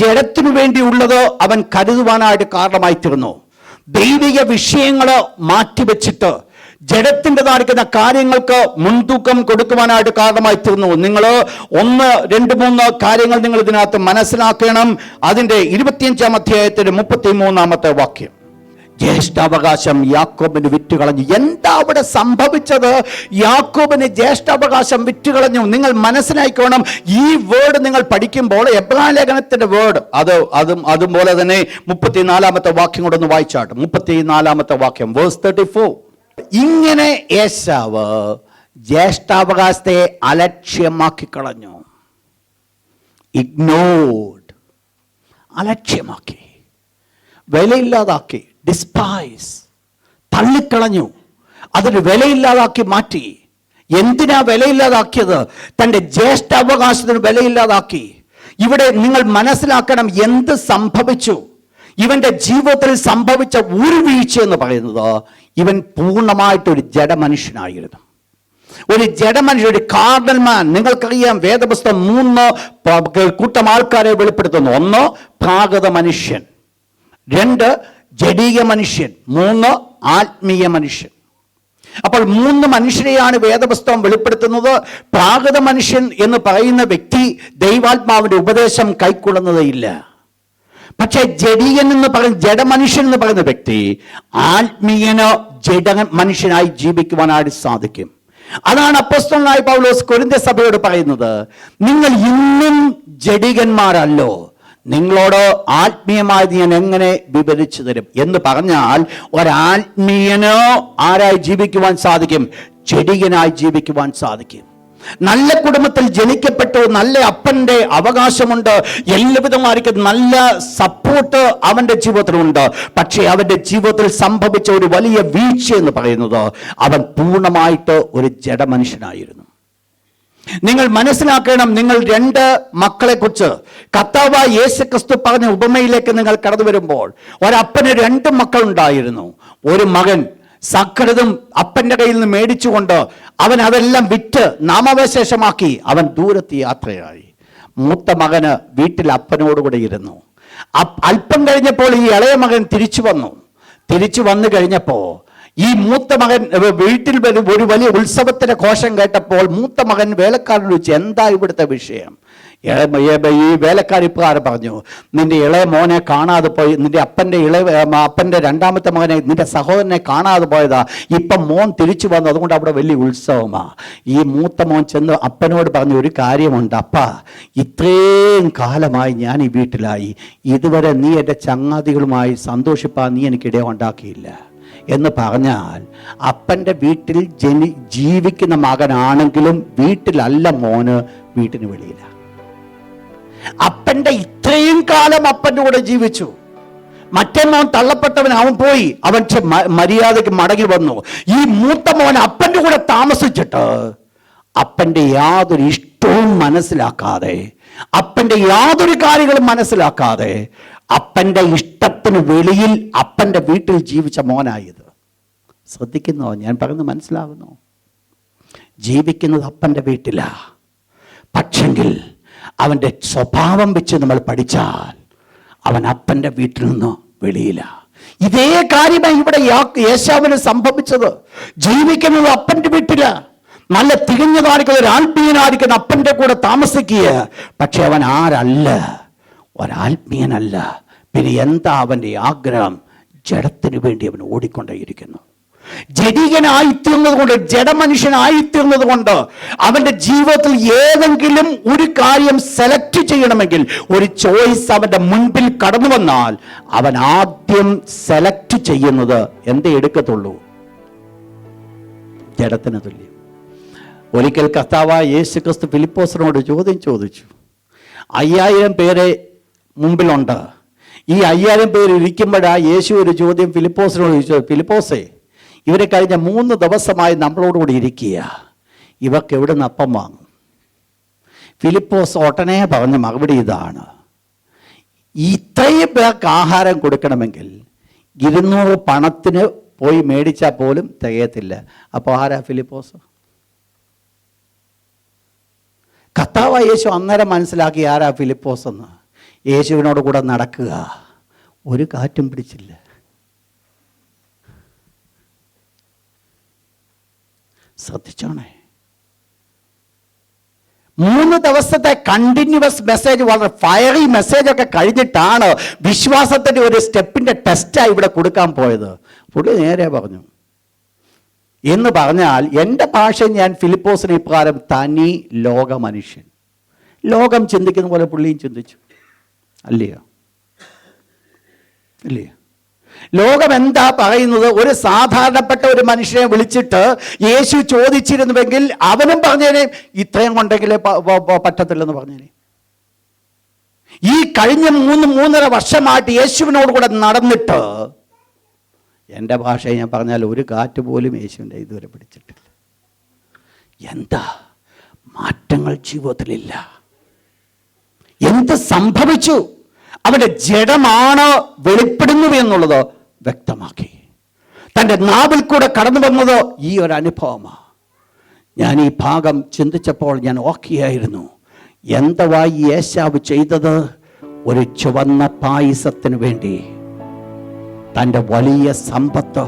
S1: ജഡത്തിനു വേണ്ടിയുള്ളത് അവൻ കരുതുവാനായിട്ട് കാരണമായി തീർന്നു. ദൈവിക വിഷയങ്ങൾ മാറ്റിവെച്ചിട്ട് ജഡത്തിൻ്റെതായിരിക്കുന്ന കാര്യങ്ങൾക്ക് മുൻതൂക്കം കൊടുക്കുവാനായിട്ട് കാരണമായി തീർന്നു. നിങ്ങൾ 1, 2, 3 കാര്യങ്ങൾ നിങ്ങൾ ഇതിനകത്ത് മനസ്സിലാക്കണം. അതിൻ്റെ 25-ാം അധ്യായത്തിൻ്റെ 33-ാമത്തെ വാക്യം, ജ്യേഷ്ഠാവകാശം യാക്കോബിന് വിറ്റുകളഞ്ഞു. എന്താ അവിടെ സംഭവിച്ചത്? യാക്കോബിന് ജ്യേഷ്ഠാവകാശം വിറ്റുകളഞ്ഞു. നിങ്ങൾ മനസ്സിലാക്കണം, ഈ വേർഡ് നിങ്ങൾ പഠിക്കുമ്പോൾ എബ്രായ ലേഖനത്തിന്റെ വേർഡ് അതുപോലെ തന്നെ 34-ാമത്തെ വാക്യം കൂടെ ഒന്ന് വായിച്ചാട്ട്. 34-ാമത്തെ വാക്യം, വേഴ്സ് 34. ഇങ്ങനെ ഏശാവ് ജ്യേഷ്ഠാവകാശത്തെ അലക്ഷ്യമാക്കി കളഞ്ഞു. ഇഗ്നോർഡ്, അലക്ഷ്യമാക്കി, വിലയില്ലാതാക്കി, ഡിസ്പൈസ്, തള്ളിക്കളഞ്ഞു, അതൊരു വിലയില്ലാതാക്കി മാറ്റി. എന്തിനാ വിലയില്ലാതാക്കിയത്? തൻ്റെ ജ്യേഷ്ഠാവകാശത്തിന് വിലയില്ലാതാക്കി. ഇവിടെ നിങ്ങൾ മനസ്സിലാക്കണം, എന്ത് സംഭവിച്ചു? ഇവന്റെ ജീവിതത്തിൽ സംഭവിച്ച ഒരു വീഴ്ച എന്ന് പറയുന്നത്, ഇവൻ പൂർണ്ണമായിട്ടൊരു ജഡമനുഷ്യനായിരുന്നു. ഒരു ജഡമനുഷ്യൻ, ഒരു കാർണൽ മാൻ. നിങ്ങൾക്കറിയാം, വേദപുസ്തകം 3 കൂട്ടം ആൾക്കാരെ വെളിപ്പെടുത്തുന്നു. 1 പ്രാകൃത മനുഷ്യൻ, 2 ജഡീക മനുഷ്യൻ, 3 ആത്മീയ മനുഷ്യൻ. അപ്പോൾ 3 മനുഷ്യരെയാണ് വേദപുസ്തകം വെളിപ്പെടുത്തുന്നത്. പ്രാകൃത മനുഷ്യൻ എന്ന് പറയുന്ന വ്യക്തി ദൈവാത്മാവിന്റെ ഉപദേശം കൈക്കൊള്ളുന്നതേയില്ല. പക്ഷേ ജഡീകൻ എന്ന് പറയുന്ന, ജഡമനുഷ്യൻ എന്ന് പറയുന്ന വ്യക്തി ആത്മീയനോ ജഡ മനുഷ്യനായി ജീവിക്കുവാനായിട്ട് സാധിക്കും. അതാണ് അപ്പോസ്തലനായ പൗലോസ് കൊരിന്ത്യ സഭയോട് പറയുന്നത്, നിങ്ങൾ ഇന്നും ജഡികന്മാരല്ലോ, നിങ്ങളോട് ആത്മീയമായത് ഞാൻ എങ്ങനെ വിവരിച്ചു തരും എന്ന് പറഞ്ഞാൽ, ഒരാത്മീയനോ ആരായി ജീവിക്കുവാൻ സാധിക്കും? ജഡികനായി ജീവിക്കുവാൻ സാധിക്കും. നല്ല കുടുംബത്തിൽ ജനിക്കപ്പെട്ടു, നല്ല അപ്പന്റെ അവകാശമുണ്ട്, എല്ലാവിധമായിരിക്കും നല്ല സപ്പോർട്ട് അവന്റെ ജീവിതത്തിലുണ്ട്. പക്ഷേ അവന്റെ ജീവിതത്തിൽ സംഭവിച്ച ഒരു വലിയ വീഴ്ച എന്ന് പറയുന്നത്, അവൻ പൂർണ്ണമായിട്ട് ഒരു ജഡമനുഷ്യനായിരുന്നു. നിങ്ങൾ മനസ്സിലാക്കണം, നിങ്ങൾ 2 മക്കളെ കുറിച്ച് കർത്താവായ യേശുക്രിസ്തു പറഞ്ഞ ഉപമയിലേക്ക് നിങ്ങൾ കടന്നു വരുമ്പോൾ, ഒരപ്പന് 2 മക്കൾ ഉണ്ടായിരുന്നു. ഒരു മകൻ സകലതും അപ്പന്റെ കയ്യിൽ നിന്ന് മേടിച്ചുകൊണ്ട് അവൻ അതെല്ലാം വിറ്റ് നാമാവശേഷമാക്കി അവൻ ദൂരത്ത് യാത്രയായി. മൂത്ത മകന് വീട്ടിൽ അപ്പനോടുകൂടെ ഇരുന്നു. അല്പം കഴിഞ്ഞപ്പോൾ ഈ ഇളയ മകൻ തിരിച്ചു വന്നു കഴിഞ്ഞപ്പോൾ ഈ മൂത്ത മകൻ വീട്ടിൽ ഒരു വലിയ ഉത്സവത്തിന്റെ ഘോഷം കേട്ടപ്പോൾ മൂത്ത മകൻ വേലക്കാരൻ ചോദിച്ചു, എന്താ ഇവിടുത്തെ വിഷയം? ഈ വേലക്കാരി ഇപ്രകാരം പറഞ്ഞു, നിന്റെ ഇളയ മോനെ കാണാതെ പോയി, നിന്റെ അപ്പൻ്റെ രണ്ടാമത്തെ മകനെ, നിന്റെ സഹോദരനെ കാണാതെ പോയതാ, ഇപ്പം മോൻ തിരിച്ചു വന്നു, അതുകൊണ്ട് അവിടെ വലിയ ഉത്സവമാ. ഈ മൂത്ത മോൻ ചെന്ന് അപ്പനോട് പറഞ്ഞു, ഒരു കാര്യമുണ്ട് അപ്പ, ഇത്രയും കാലമായി ഞാൻ ഈ വീട്ടിലായി, ഇതുവരെ നീ എൻ്റെ ചങ്ങാതികളുമായി സന്തോഷിപ്പാൻ നീ എനിക്കിട ഉണ്ടാക്കിയില്ല എന്ന് പറഞ്ഞാൽ, അപ്പൻ്റെ വീട്ടിൽ ജീവിക്കുന്ന മകനാണെങ്കിലും വീട്ടിലല്ല മോന്, വീട്ടിന് വെളിയില്ല. അപ്പൻ്റെ ഇത്രയും കാലം അപ്പൻ്റെ കൂടെ ജീവിച്ചു. മറ്റേ മോൻ തള്ളപ്പെട്ടവൻ, അവൻ പോയി, അവൻ മര്യാദയ്ക്ക് മടങ്ങി വന്നു. ഈ മൂത്ത മോൻ അപ്പൻ്റെ കൂടെ താമസിച്ചിട്ട് അപ്പൻ്റെ യാതൊരു ഇഷ്ടവും മനസ്സിലാക്കാതെ, അപ്പൻ്റെ യാതൊരു കാര്യങ്ങളും മനസ്സിലാക്കാതെ, അപ്പൻ്റെ ഇഷ്ടത്തിന് വെളിയിൽ അപ്പൻ്റെ വീട്ടിൽ ജീവിച്ച മോനായത്. ശ്രദ്ധിക്കുന്നോ? ഞാൻ പറയുന്നത് മനസ്സിലാകുന്നു? ജീവിക്കുന്നത് അപ്പൻ്റെ വീട്ടിലാ, പക്ഷെങ്കിൽ അവൻ്റെ സ്വഭാവം വെച്ച് നമ്മൾ പഠിച്ചാൽ അവൻ അപ്പൻ്റെ വീട്ടിൽ നിന്ന് വെളിയില്ല. ഇതേ കാര്യമായി ഇവിടെ യേശാവിന് സംഭവിച്ചത്. ജീവിക്കുന്നത് അപ്പൻ്റെ വീട്ടിലാ, നല്ല തികഞ്ഞതായിരിക്കുന്ന ഒരു ആത്മീയനായിരിക്കുന്ന അപ്പൻ്റെ കൂടെ താമസിക്കുക. പക്ഷെ അവൻ ആരല്ല? ഒരാത്മീയനല്ല. പിന്നെ എന്താ അവൻ്റെ ആഗ്രഹം? ജഡത്തിന് വേണ്ടി അവൻ ഓടിക്കൊണ്ടേയിരിക്കുന്നു. ജഡികനായിത്തീർന്നത് കൊണ്ട്, ജഡമനുഷ്യനായിത്തീർന്നത് കൊണ്ട് അവൻ്റെ ജീവിതത്തിൽ ഏതെങ്കിലും ഒരു കാര്യം സെലക്ട് ചെയ്യണമെങ്കിൽ, ഒരു ചോയ്സ് അവൻ്റെ മുൻപിൽ കടന്നു വന്നാൽ, അവൻ ആദ്യം സെലക്ട് ചെയ്യുന്നത് എന്തേ എടുക്കത്തുള്ളൂ? ജഡത്തിന് തുല്യം. ഒരിക്കൽ കർത്താവായ യേശു ക്രിസ്തു ഫിലിപ്പോസിനോട് ചോദ്യം ചോദിച്ചു. 5000 പേരെ മുമ്പിലുണ്ട്. ഈ 5000 പേര് ഇരിക്കുമ്പോഴാ യേശു ഒരു ചോദ്യം ഫിലിപ്പോസിനോട് ചോദിച്ചു. ഫിലിപ്പോസേ, ഇവരെ കഴിഞ്ഞ 3 ദിവസമായി നമ്മളോടുകൂടി ഇരിക്കുക, ഇവർക്ക് എവിടെ നിന്ന് അപ്പം വാങ്ങും? ഫിലിപ്പോസ് ഉടനെ പറഞ്ഞ മറുപടി ഇതാണ്: ഇത്രയും പേർക്ക് ആഹാരം കൊടുക്കണമെങ്കിൽ 200 പണത്തിന് പോയി മേടിച്ചാൽ പോലും തികയത്തില്ല. അപ്പോൾ ആരാ ഫിലിപ്പോസ്? കർത്താവായ യേശു അന്നേരം മനസ്സിലാക്കി ആരാ ഫിലിപ്പോസ് എന്ന്. യേശുവിനോട് കൂടെ നടക്കുക, ഒരു കാറ്റും പിടിച്ചില്ല. ശ്രദ്ധിച്ചോണേ, 3 ദിവസത്തെ കണ്ടിന്യൂസ് മെസ്സേജ്, വളരെ ഫയറി മെസ്സേജ് ഒക്കെ കഴിഞ്ഞിട്ടാണ് വിശ്വാസത്തിൻ്റെ ഒരു സ്റ്റെപ്പിൻ്റെ ടെസ്റ്റായി ഇവിടെ കൊടുക്കാൻ പോയത്. പുള്ളി നേരെ പറഞ്ഞു എന്ന് പറഞ്ഞാൽ, എൻ്റെ ഭാഷയിൽ ഞാൻ ഫിലിപ്പോസിന് ഇപ്രകാരം തനി ലോക മനുഷ്യൻ. ലോകം ചിന്തിക്കുന്ന പോലെ പുള്ളിയും ചിന്തിച്ചു. അല്ലയോ? ഇല്ലയോ? ലോകം എന്താ പറയുന്നത്? ഒരു സാധാരണപ്പെട്ട ഒരു മനുഷ്യനെ വിളിച്ചിട്ട് യേശു ചോദിച്ചിരുന്നുവെങ്കിൽ അവനും പറഞ്ഞേനെ, ഇത്രയും കൊണ്ടെങ്കിലേ പറ്റത്തില്ലെന്ന് പറഞ്ഞേനെ. ഈ കഴിഞ്ഞ 3-3.5 വർഷമായിട്ട് യേശുവിനോട് കൂടെ നടന്നിട്ട്, എൻ്റെ ഭാഷയെ ഞാൻ പറഞ്ഞാൽ, ഒരു കാറ്റ് പോലും യേശുവിൻ്റെ ഇതുവരെ പിടിച്ചിട്ടില്ല. എന്താ മാറ്റങ്ങൾ ജീവിതത്തിലില്ല? എന്ത് സംഭവിച്ചു? അവൻ്റെ ജഡമാണ് വെളിപ്പെടുന്നത് എന്നുള്ളത് വ്യക്തമാക്കി. തൻ്റെ നാവിൽ കൂടെ കടന്നു വന്നത് ഈ ഒരു അനുഭവമാണ്. ഞാൻ ഈ ഭാഗം ചിന്തിച്ചപ്പോൾ ഞാൻ ഓർക്കുകയായിരുന്നു, എന്തുവാ യേശാവ് ചെയ്തത്? ഒരു ചുവന്ന പായസത്തിന് വേണ്ടി തൻ്റെ വലിയ സമ്പത്ത്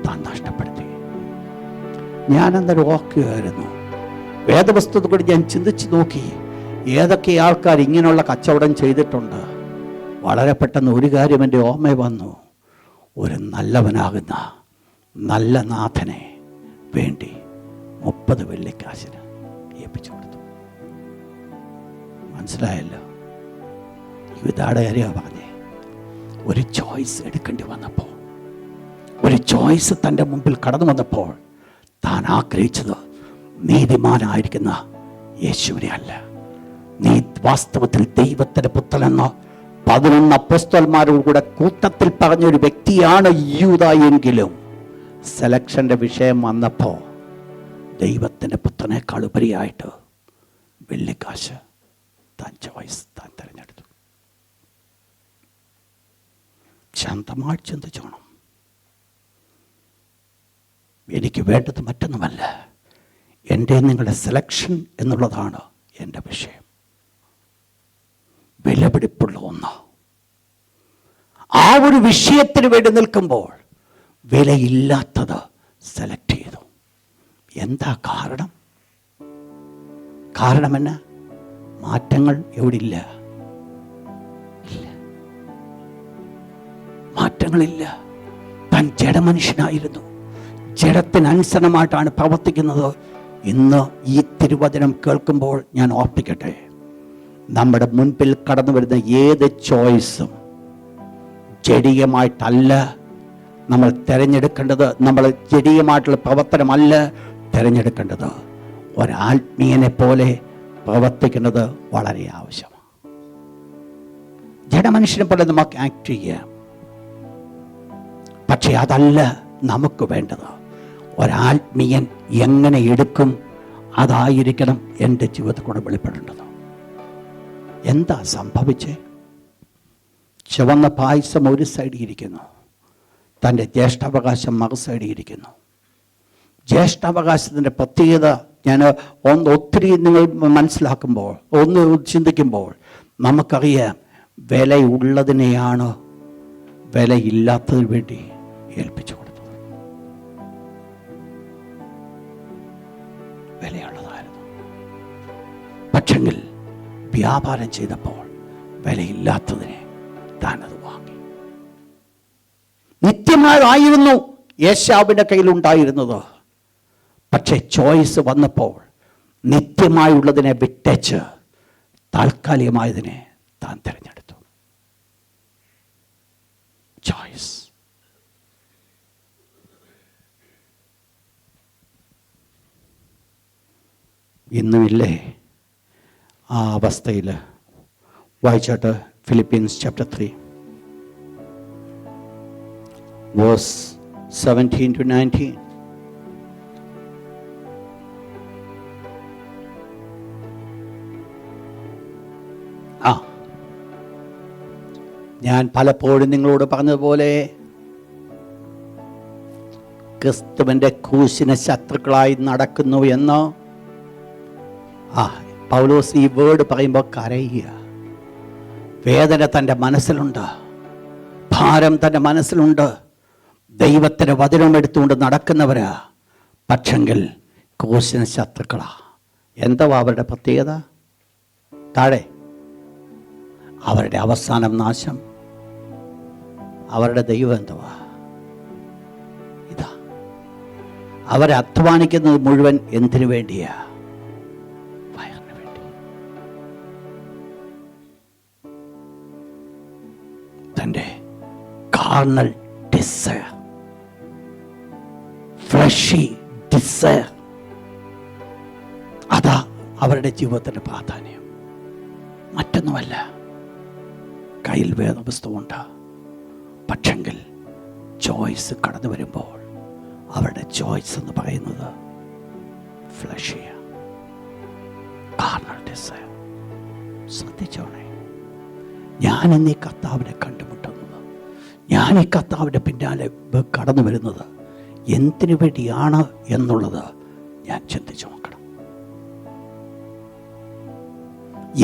S1: താൻ നഷ്ടപ്പെടുത്തി. ഞാനന്നേരം ഓർക്കുകയായിരുന്നു, വേദപുസ്തകത്തെ കൂടി ഞാൻ ചിന്തിച്ചു നോക്കി, ഏതൊക്കെ ആൾക്കാർ ഇങ്ങനെയുള്ള കച്ചവടം ചെയ്തിട്ടുണ്ട്. വളരെ പെട്ടെന്ന് ഒരു കാര്യം എൻ്റെ ഓർമ്മ വന്നു. ഒരു നല്ലവനാകുന്ന നല്ല നാഥനെ വേണ്ടി 30 വെള്ളിക്കാശിന് ഏൽപ്പിച്ചു കൊടുത്തു. മനസ്സിലായല്ലോ? ഇതാടെ കാര്യമാണ് പറഞ്ഞേ. ഒരു ചോയ്സ് എടുക്കേണ്ടി വന്നപ്പോൾ, ഒരു ചോയ്സ് തൻ്റെ മുമ്പിൽ കടന്നു വന്നപ്പോൾ, താൻ ആഗ്രഹിച്ചത് നീതിമാനായിരിക്കുന്ന യേശുവിനെ അല്ല. നീ വാസ്തവത്തിൽ ദൈവത്തിൻ്റെ പുത്രനെന്നോ 11 അപ്പോസ്തലന്മാരോട് കൂടെ കൂട്ടത്തിൽ പറഞ്ഞൊരു വ്യക്തിയാണ് യൂദാ എങ്കിലും, സെലക്ഷൻ്റെ വിഷയം വന്നപ്പോൾ ദൈവത്തിൻ്റെ പുത്രനേക്കാൾ ഉപരിയായിട്ട് വെള്ളിക്കാശ് താൻ ചോയ്സ് താൻ തിരഞ്ഞെടുത്തു. ശാന്തമായി ചിന്തിച്ചോണം. എനിക്ക് വേണ്ടത് മറ്റൊന്നുമല്ല, എൻ്റെ നിങ്ങളുടെ സെലക്ഷൻ എന്നുള്ളതാണ് എൻ്റെ വിഷയം. വിലപിടിപ്പുള്ള ഒന്ന്. ആ ഒരു വിഷയത്തിന് വേണ്ടി നിൽക്കുമ്പോൾ വിലയില്ലാത്തത് സെലക്ട് ചെയ്തു. എന്താ കാരണം? കാരണം എന്നാ? മാറ്റങ്ങൾ എവിടെ ഇല്ല? മാറ്റങ്ങളില്ല. താൻ ജഡമനുഷ്യനായിരുന്നു, ജഡത്തിനനുസരണമായിട്ടാണ് പ്രവർത്തിക്കുന്നത്. ഇന്ന് ഈ തിരുവചനം കേൾക്കുമ്പോൾ ഞാൻ ഓർപ്പിക്കട്ടെ, നമ്മുടെ മുൻപിൽ കടന്നു വരുന്ന ഏത് ചോയ്സും ജഡീയമായിട്ടല്ല നമ്മൾ തിരഞ്ഞെടുക്കേണ്ടത്. നമ്മൾ ജഡീയമായിട്ടുള്ള പ്രവർത്തനമല്ല തിരഞ്ഞെടുക്കേണ്ടത്. ഒരാത്മീയനെ പോലെ പ്രവർത്തിക്കുന്നത് വളരെ ആവശ്യമാണ്. ജഡമനുഷ്യനെ പോലെ നമുക്ക് ആക്ട് ചെയ്യാം, പക്ഷെ അതല്ല നമുക്ക് വേണ്ടത്. ഒരാത്മീയൻ എങ്ങനെ എടുക്കും, അതായിരിക്കണം എൻ്റെ ജീവിതത്തിൽ കൂടെ വെളിപ്പെടേണ്ടത്. എന്താ സംഭവിച്ചേ? ചുവന്ന പായസം ഒരു സൈഡിൽ ഇരിക്കുന്നു, തൻ്റെ ജ്യേഷ്ഠാവകാശം മറു സൈഡിൽ ഇരിക്കുന്നു. ജ്യേഷ്ഠാവകാശത്തിൻ്റെ പ്രത്യേകത ഞാൻ ഒത്തിരി നിങ്ങൾ മനസ്സിലാക്കുമ്പോൾ, ഒന്ന് ചിന്തിക്കുമ്പോൾ നമുക്കറിയാം, വിലയുള്ളതിനെയാണ് വിലയില്ലാത്തതിന് വേണ്ടി ഏൽപ്പിച്ചു കൊടുത്തത്. വിലയുള്ളതായിരുന്നു, പക്ഷെങ്കിൽ വ്യാപാരം ചെയ്തപ്പോൾ വിലയില്ലാത്തതിനെ താനത് വാങ്ങി. നിത്യമായിരുന്നു ഏശാവിൻ്റെ കയ്യിലുണ്ടായിരുന്നത്, പക്ഷെ ചോയ്സ് വന്നപ്പോൾ നിത്യമായുള്ളതിനെ വിട്ടേച്ച് താൽക്കാലികമായതിനെ താൻ തിരഞ്ഞെടുത്തു. ചോയ്സ്. ഇന്നുമില്ലേ ആ അവസ്ഥയിൽ? വായിച്ചാട്ട് ഫിലിപ്പീൻസ് ചാപ്റ്റർ 3 വേഴ്സ് 17 to 19. ഞാൻ പലപ്പോഴും നിങ്ങളോട് പറഞ്ഞതുപോലെ ക്രിസ്തുവിൻ്റെ ക്രൂശിന് ശത്രുക്കളായി നടക്കുന്നു എന്ന് പൗലോസ് ഈ വേർഡ് പറയുമ്പോൾ കരയുക. വേദന തൻ്റെ മനസ്സിലുണ്ട്, ഭാരം തൻ്റെ മനസ്സിലുണ്ട്. ദൈവത്തിൻ്റെ വചനം എടുത്തുകൊണ്ട് നടക്കുന്നവരാ, പക്ഷെങ്കിൽ ക്രൂശിന് ശത്രുക്കളാ. എന്താ അവരുടെ പ്രത്യേകത? താഴെ അവരുടെ അവസാനം നാശം. അവരുടെ ദൈവം എന്തുവാ? ഇതാ, അവരെ അധ്വാനിക്കുന്നത് മുഴുവൻ എന്തിനു വേണ്ടിയാ? വയറിന് വേണ്ടി. തൻ്റെ കാർണൽ ഡിസയർ, ഫ്ലഷി ഡിസയർ, അതാ അവരുടെ ജീവിതത്തിൻ്റെ പ്രാധാന്യം. മറ്റൊന്നുമല്ല. കയ്യിൽ വേദപുസ്തകമുണ്ട്, പക്ഷെങ്കിൽ ചോയ്സ് കടന്നു വരുമ്പോൾ അവരുടെ ചോയ്സ് എന്ന് പറയുന്നത് ഫ്ലഷിയ, കാർണൽ ഡിസയർ. ശ്രദ്ധിച്ചോണേ, ഞാൻ എന്നീ കർത്താവിനെ കണ്ടുമുട്ടുന്നത്, ഞാൻ ഈ കർത്താവിൻ്റെ പിന്നാലെ കടന്നു വരുന്നത് എന്തിനു വേണ്ടിയാണ് എന്നുള്ളത് ഞാൻ ചിന്തിച്ചു നോക്കണം.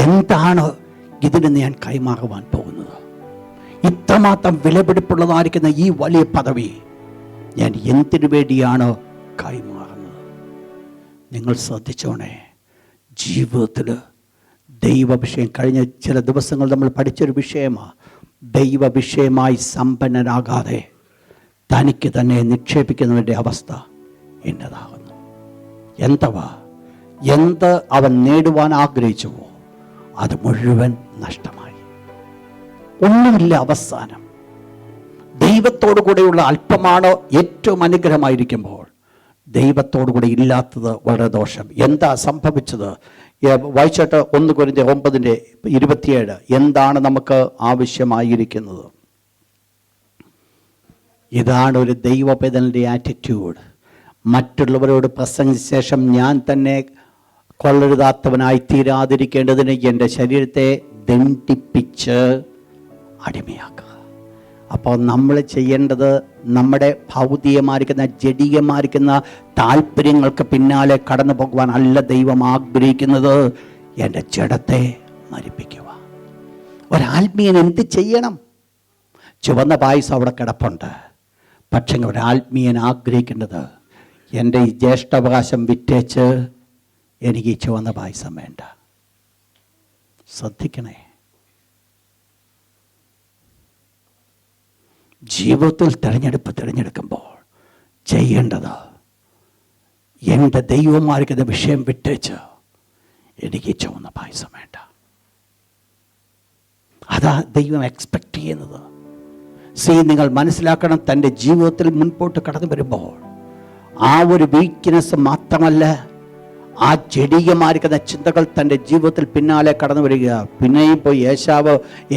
S1: എന്താണ് ഇതിന് ഞാൻ കൈമാറുവാൻ പോകുന്നത്? ഇത്രമാത്രം വിലപിടിപ്പുള്ളതായിരിക്കുന്ന ഈ വലിയ പദവി ഞാൻ എന്തിനു വേണ്ടിയാണ് കൈമാറുന്നത്? നിങ്ങൾ ശ്രദ്ധിച്ചോണേ, ജീവിതത്തിൽ ദൈവ വിഷയം, കഴിഞ്ഞ ചില ദിവസങ്ങൾ നമ്മൾ പഠിച്ചൊരു വിഷയമാണ്. ദൈവ വിഷയമായി സമ്പന്നനാകാതെ തനിക്ക് തന്നെ നിക്ഷേപിക്കുന്നവൻ്റെ അവസ്ഥ എന്നതാകുന്നു. എന്ത് അവൻ നേടുവാൻ ആഗ്രഹിച്ചുവോ അത് മുഴുവൻ നഷ്ടമായി. ഒന്നുമില്ല അവസാനം. ദൈവത്തോടു കൂടെയുള്ള അല്പമാണ് ഏറ്റവും അനുഗ്രഹമായിരിക്കുമ്പോൾ ദൈവത്തോടു കൂടെ ഇല്ലാത്തത് വളരെ ദോഷം. എന്താ സംഭവിച്ചത്? വായിച്ചിട്ട് 1 കൊരിന്ത്യർ 9:27. എന്താണ് നമുക്ക് ആവശ്യമായിരിക്കുന്നത്? ഇതാണ് ഒരു ദൈവപൈതലിൻ്റെ ആറ്റിറ്റ്യൂഡ്. മറ്റുള്ളവരോട് പ്രസംഗിച്ച ശേഷം ഞാൻ തന്നെ കൊള്ളരുതാത്തവനായി തീരാതിരിക്കേണ്ടതിന് എൻ്റെ ശരീരത്തെ ദണ്ഡിപ്പിച്ച് അടിമയാക്കുക. അപ്പോൾ നമ്മൾ ചെയ്യേണ്ടത് നമ്മുടെ ഭൗതികമായിരിക്കുന്ന ജഡീയമായിരിക്കുന്ന താല്പര്യങ്ങൾക്ക് പിന്നാലെ കടന്നു പോകുവാൻ അല്ല ദൈവം ആഗ്രഹിക്കുന്നത്. എൻ്റെ ജഡത്തെ മരിപ്പിക്കുക. ഒരാത്മീയൻ എന്ത് ചെയ്യണം? ചുവന്ന പായസം അവിടെ കിടപ്പുണ്ട്, പക്ഷേ ഒരാത്മീയൻ ആഗ്രഹിക്കേണ്ടത് എൻ്റെ ഈ ജ്യേഷ്ഠാവകാശം വിറ്റേച്ച് എനിക്ക് ഈ ചുവന്ന പായസം വേണ്ട. ശ്രദ്ധിക്കണേ. ജീവിതത്തിൽ തിരഞ്ഞെടുക്കുമ്പോൾ ചെയ്യേണ്ടത്, എൻ്റെ ദൈവമാർഗത വിഷയം വിട്ടേച്ച് എനിക്ക് ചുവന്ന പായസം വേണ്ട. അതാ ദൈവം എക്സ്പെക്റ്റ് ചെയ്യുന്നത്. നിങ്ങൾ മനസ്സിലാക്കണം, തൻ്റെ ജീവിതത്തിൽ മുൻപോട്ട് കടന്നു വരുമ്പോൾ ആ ഒരു വീക്ക്നെസ് മാത്രമല്ല, ആ ജഡികമായിരിക്കുന്ന ചിന്തകൾ തൻ്റെ ജീവിതത്തിൽ പിന്നാലെ കടന്നു വരിക. പിന്നെയും പോയി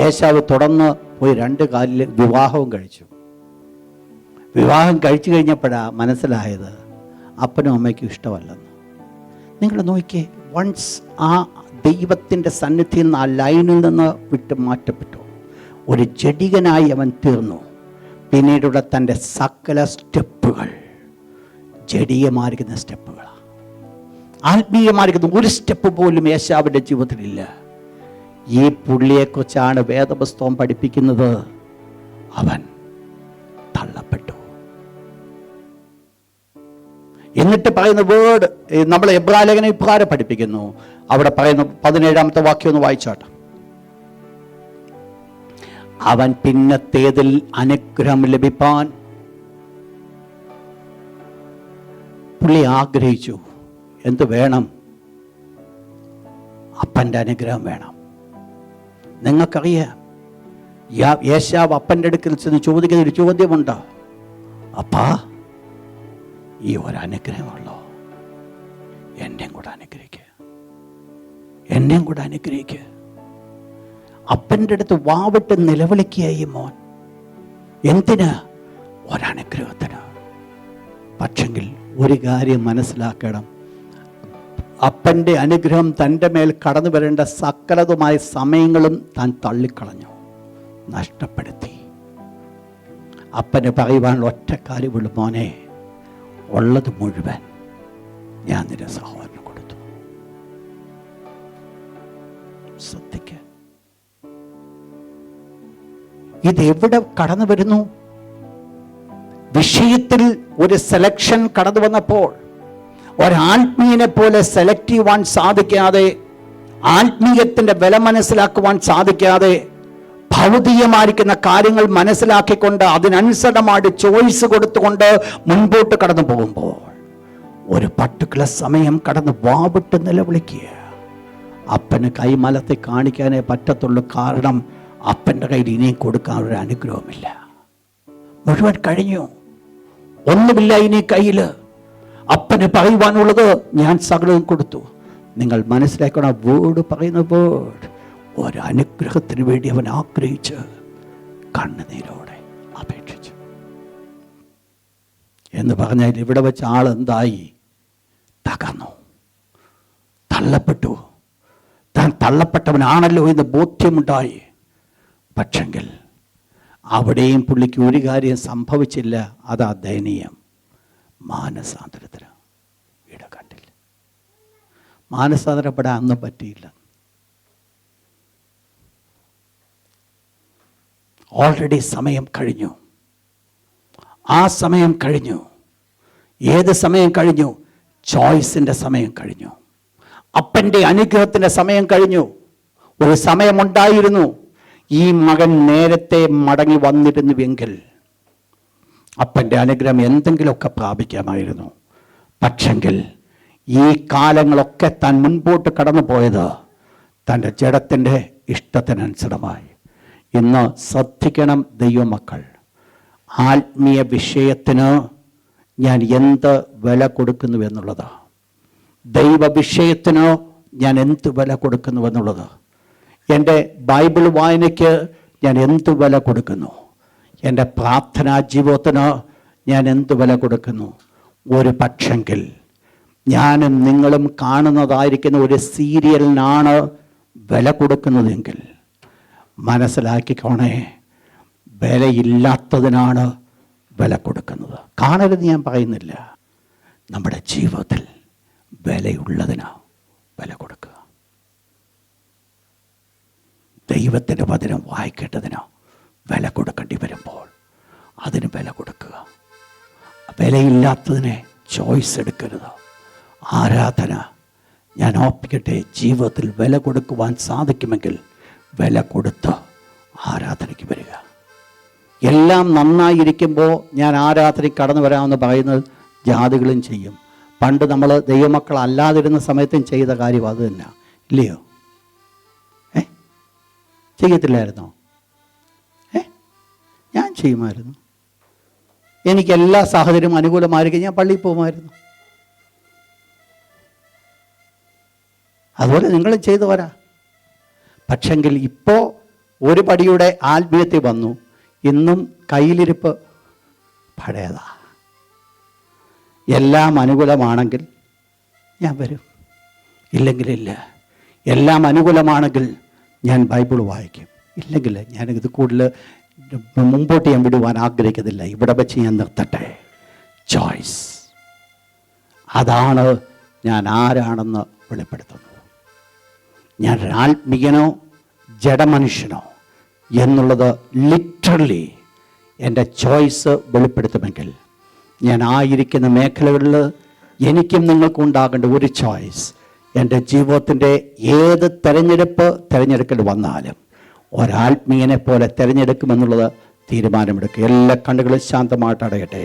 S1: യേശാവ് തുടർന്ന് പോയി 2 കാലിൽ വിവാഹവും കഴിച്ചു. വിവാഹം കഴിച്ചു കഴിഞ്ഞപ്പോഴാണ് മനസ്സിലായത് അപ്പനും അമ്മയ്ക്കും ഇഷ്ടമല്ലെന്ന്. നിങ്ങൾ നോക്കിയേ, വൺസ് ആ ദൈവത്തിൻ്റെ സന്നിധിയിൽ നിന്ന്, ആ ലൈനിൽ നിന്ന് വിട്ട് മാറ്റപ്പെട്ടു, ഒരു ജഡികനായി അവൻ തീർന്നു. പിന്നീടുള്ള തൻ്റെ സകല സ്റ്റെപ്പുകൾ ജഡീയമായിരിക്കുന്ന സ്റ്റെപ്പുകളാണ്. ആത്മീയമായിരിക്കുന്ന ഒരു സ്റ്റെപ്പ് പോലും യേശാവിൻ്റെ ജീവിതത്തിലില്ല. ഈ പുള്ളിയെക്കുറിച്ചാണ് വേദപുസ്തകം പഠിപ്പിക്കുന്നത്. അവൻ തള്ളപ്പെട്ടു. എന്നിട്ട് പറയുന്ന വേർഡ് നമ്മൾ എബ്രായ ലേഖനം ഇപ്രകാരം പഠിപ്പിക്കുന്നു. അവിടെ പറയുന്നു, 17-ാമത്തെ വാക്യം ഒന്ന് വായിച്ചാട്ടെ. അവൻ പിന്നത്തേതിൽ അനുഗ്രഹം ലഭിപ്പാൻ പുള്ളി ആഗ്രഹിച്ചു. എന്ത് വേണം? അപ്പൻ്റെ അനുഗ്രഹം വേണം. നിങ്ങൾക്കറിയാം, യേശാവ് അപ്പൻ്റെ അടുക്കൽ ചെന്ന് ചോദിക്കുന്ന ഒരു ചോദ്യമുണ്ട്. അപ്പാ, ഈ ഒരനുഗ്രഹമുള്ളോ? എന്നെയും കൂടെ അനുഗ്രഹിക്കുക, എന്നെയും കൂടെ അനുഗ്രഹിക്കുക. അപ്പൻ്റെ അടുത്ത് വാവിട്ട് നിലവിളിക്കുകയായി മോൻ. എന്തിന്? ഒരനുഗ്രഹത്തിന്. പക്ഷെങ്കിൽ ഒരു കാര്യം മനസ്സിലാക്കണം, അപ്പൻ്റെ അനുഗ്രഹം തൻ്റെ മേൽ കടന്നു വരേണ്ട സകലതുമായ സമയങ്ങളും താൻ തള്ളിക്കളഞ്ഞു, നഷ്ടപ്പെടുത്തി. അപ്പന് പറയുവാനുള്ള ഒറ്റ കാര്യമുള്ളൂ, മോനെ, ഉള്ളത് മുഴുവൻ ഞാൻ നിന്റെ സഹോദരന് കൊടുത്തു. ശ്രദ്ധിക്ക, ഇതെവിടെ കടന്നു വരുന്നു? വിഷയത്തിൽ ഒരു സെലക്ഷൻ കടന്നു വന്നപ്പോൾ ഒരാത്മീയനെ പോലെ സെലക്ട് ചെയ്യുവാൻ സാധിക്കാതെ, ആത്മീയത്തിൻ്റെ വില മനസ്സിലാക്കുവാൻ സാധിക്കാതെ, ഭൗതികമായിരിക്കുന്ന കാര്യങ്ങൾ മനസ്സിലാക്കിക്കൊണ്ട് അതിനനുസരണമായിട്ട് ചോയ്സ് കൊടുത്തുകൊണ്ട് മുൻപോട്ട് കടന്നു പോകുമ്പോൾ ഒരു പർട്ടിക്കുലർ സമയം കടന്ന് വാവിട്ട് നിലവിളിക്കുക. അപ്പന് കൈമലത്തെ കാണിക്കാനേ പറ്റത്തുള്ളൂ. കാരണം അപ്പൻ്റെ കയ്യിൽ ഇനിയും കൊടുക്കാൻ ഒരു അനുഗ്രഹമില്ല. മുഴുവൻ കഴിഞ്ഞു, ഒന്നുമില്ല ഇനി കയ്യിൽ. അപ്പന് പറയുവാനുള്ളത് ഞാൻ സകലവും കൊടുത്തു. നിങ്ങൾ മനസ്സിലാക്കണം, വേർഡ് പറയുന്ന വേർഡ് ഒരനുഗ്രഹത്തിന് വേണ്ടി അവൻ ആഗ്രഹിച്ച് കണ്ണുനീരോടെ അപേക്ഷിച്ചു എന്ന് പറഞ്ഞാൽ ഇവിടെ വെച്ച് ആളെന്തായി? തകർന്നു, തള്ളപ്പെട്ടു. താൻ തള്ളപ്പെട്ടവനാണല്ലോ എന്ന് ബോധ്യമുണ്ടായി. പക്ഷെങ്കിൽ അവിടെയും പുള്ളിക്ക് ഒരു കാര്യം സംഭവിച്ചില്ല. അതാ ദയനീയം. മാനസാന്തരത്തിന് ഇട കണ്ടില്ല. മാനസാന്തരപ്പെടാൻ അന്നും പറ്റിയില്ല. ഓൾറെഡി സമയം കഴിഞ്ഞു. ആ സമയം കഴിഞ്ഞു. ഏത് സമയം കഴിഞ്ഞു? ചോയ്സിൻ്റെ സമയം കഴിഞ്ഞു. അപ്പൻ്റെ അനുഗ്രഹത്തിൻ്റെ സമയം കഴിഞ്ഞു. ഒരു സമയമുണ്ടായിരുന്നു, ഈ മകൻ നേരത്തെ മടങ്ങി വന്നിരുന്നുവെങ്കിൽ അപ്പൻ്റെ അനുഗ്രഹം എന്തെങ്കിലുമൊക്കെ പ്രാപിക്കാമായിരുന്നു. പക്ഷെങ്കിൽ ഈ കാലങ്ങളൊക്കെ താൻ മുൻപോട്ട് കടന്നു പോയത് തൻ്റെ ജഡത്തിൻ്റെ ഇഷ്ടത്തിനനുസൃതമായി. ഇന്ന് ശ്രദ്ധിക്കണം ദൈവമക്കൾ, ആത്മീയ വിഷയത്തിന് ഞാൻ എന്ത് വില കൊടുക്കുന്നു എന്നുള്ളത്, ദൈവ വിഷയത്തിന് ഞാൻ എന്ത് വില കൊടുക്കുന്നു എന്നുള്ളത്, എൻ്റെ ബൈബിൾ വായനയ്ക്ക് ഞാൻ എന്ത് വില കൊടുക്കുന്നു, എൻ്റെ പ്രാർത്ഥനാ ജീവിതത്തിന് ഞാൻ എന്ത് വില കൊടുക്കുന്നു. ഒരു പക്ഷെങ്കിൽ ഞാനും നിങ്ങളും കാണുന്നതായിരിക്കുന്ന ഒരു സീരിയലിനാണ് വില കൊടുക്കുന്നതെങ്കിൽ മനസ്സിലാക്കിക്കോണേ, വിലയില്ലാത്തതിനാണ് വില കൊടുക്കുന്നത്. കാണരുത് ഞാൻ പറയുന്നില്ല. നമ്മുടെ ജീവിതത്തിൽ വിലയുള്ളതിന് വില കൊടുക്കുക. ദൈവത്തിൻ്റെ വചനം വായിക്കേണ്ടതിന് വില കൊടുക്കേണ്ടി വരുമ്പോൾ അതിന് വില കൊടുക്കുക. വിലയില്ലാത്തതിനെ ചോയ്സ് എടുക്കരുത്. ആരാധന ഞാൻ ഓർപ്പിക്കട്ടെ, ജീവിതത്തിൽ വില കൊടുക്കുവാൻ സാധിക്കുമെങ്കിൽ വില കൊടുത്ത് ആരാധനയ്ക്ക് വരിക. എല്ലാം നന്നായിരിക്കുമ്പോൾ ഞാൻ ആരാധനയ്ക്ക് കടന്നു വരാമെന്ന് പറയുന്നത് ജാതികളും ചെയ്യും. പണ്ട് നമ്മൾ ദൈവമക്കൾ അല്ലാതിരുന്ന സമയത്തും ചെയ്ത കാര്യം അത് തന്നെ, ഇല്ലയോ? ചെയ്യത്തില്ലായിരുന്നോ? ഞാൻ ചെയ്യുമായിരുന്നു. എനിക്ക് എല്ലാ സാഹചര്യവും അനുകൂലമായിരിക്കും, ഞാൻ പള്ളിയിൽ പോകുമായിരുന്നു. അതുപോലെ നിങ്ങളും ചെയ്തു വരാ. പക്ഷെങ്കിൽ ഇപ്പോൾ ഒരു പടിയുടെ ആത്മീയത്തിൽ വന്നു. ഇന്നും കയ്യിലിരിപ്പ് പഴയതാ. എല്ലാം അനുകൂലമാണെങ്കിൽ ഞാൻ വരും, ഇല്ലെങ്കിലില്ല. എല്ലാം അനുകൂലമാണെങ്കിൽ ഞാൻ ബൈബിൾ വായിക്കും, ഇല്ലെങ്കിൽ ഞാൻ ഇത് കൂടുതൽ മുമ്പോട്ട് ഞാൻ വിടുവാൻ ആഗ്രഹിക്കുന്നില്ല. ഇവിടെ വെച്ച് ഞാൻ നിർത്തട്ടെ. ചോയ്സ്, അതാണ് ഞാൻ ആരാണെന്ന് വെളിപ്പെടുത്തുന്നത്. ഞാൻ ആത്മീയനോ ജഡമനുഷ്യനോ എന്നുള്ളത് ലിറ്ററലി എൻ്റെ ചോയ്സ് വെളിപ്പെടുത്തുമെങ്കിൽ, ഞാൻ ആയിരിക്കുന്ന മേഖലകളിൽ എനിക്കും നിങ്ങൾക്കും ഉണ്ടാകേണ്ട ഒരു ചോയ്സ്, എൻ്റെ ജീവിതത്തിൻ്റെ ഏത് തിരഞ്ഞെടുക്കൽ വന്നാലും ഒരാത്മീയനെ പോലെ തിരഞ്ഞെടുക്കുമെന്നുള്ളത് തീരുമാനമെടുക്കുക. എല്ലാ കണ്ണുകളും ശാന്തമായിട്ട് അടയട്ടെ.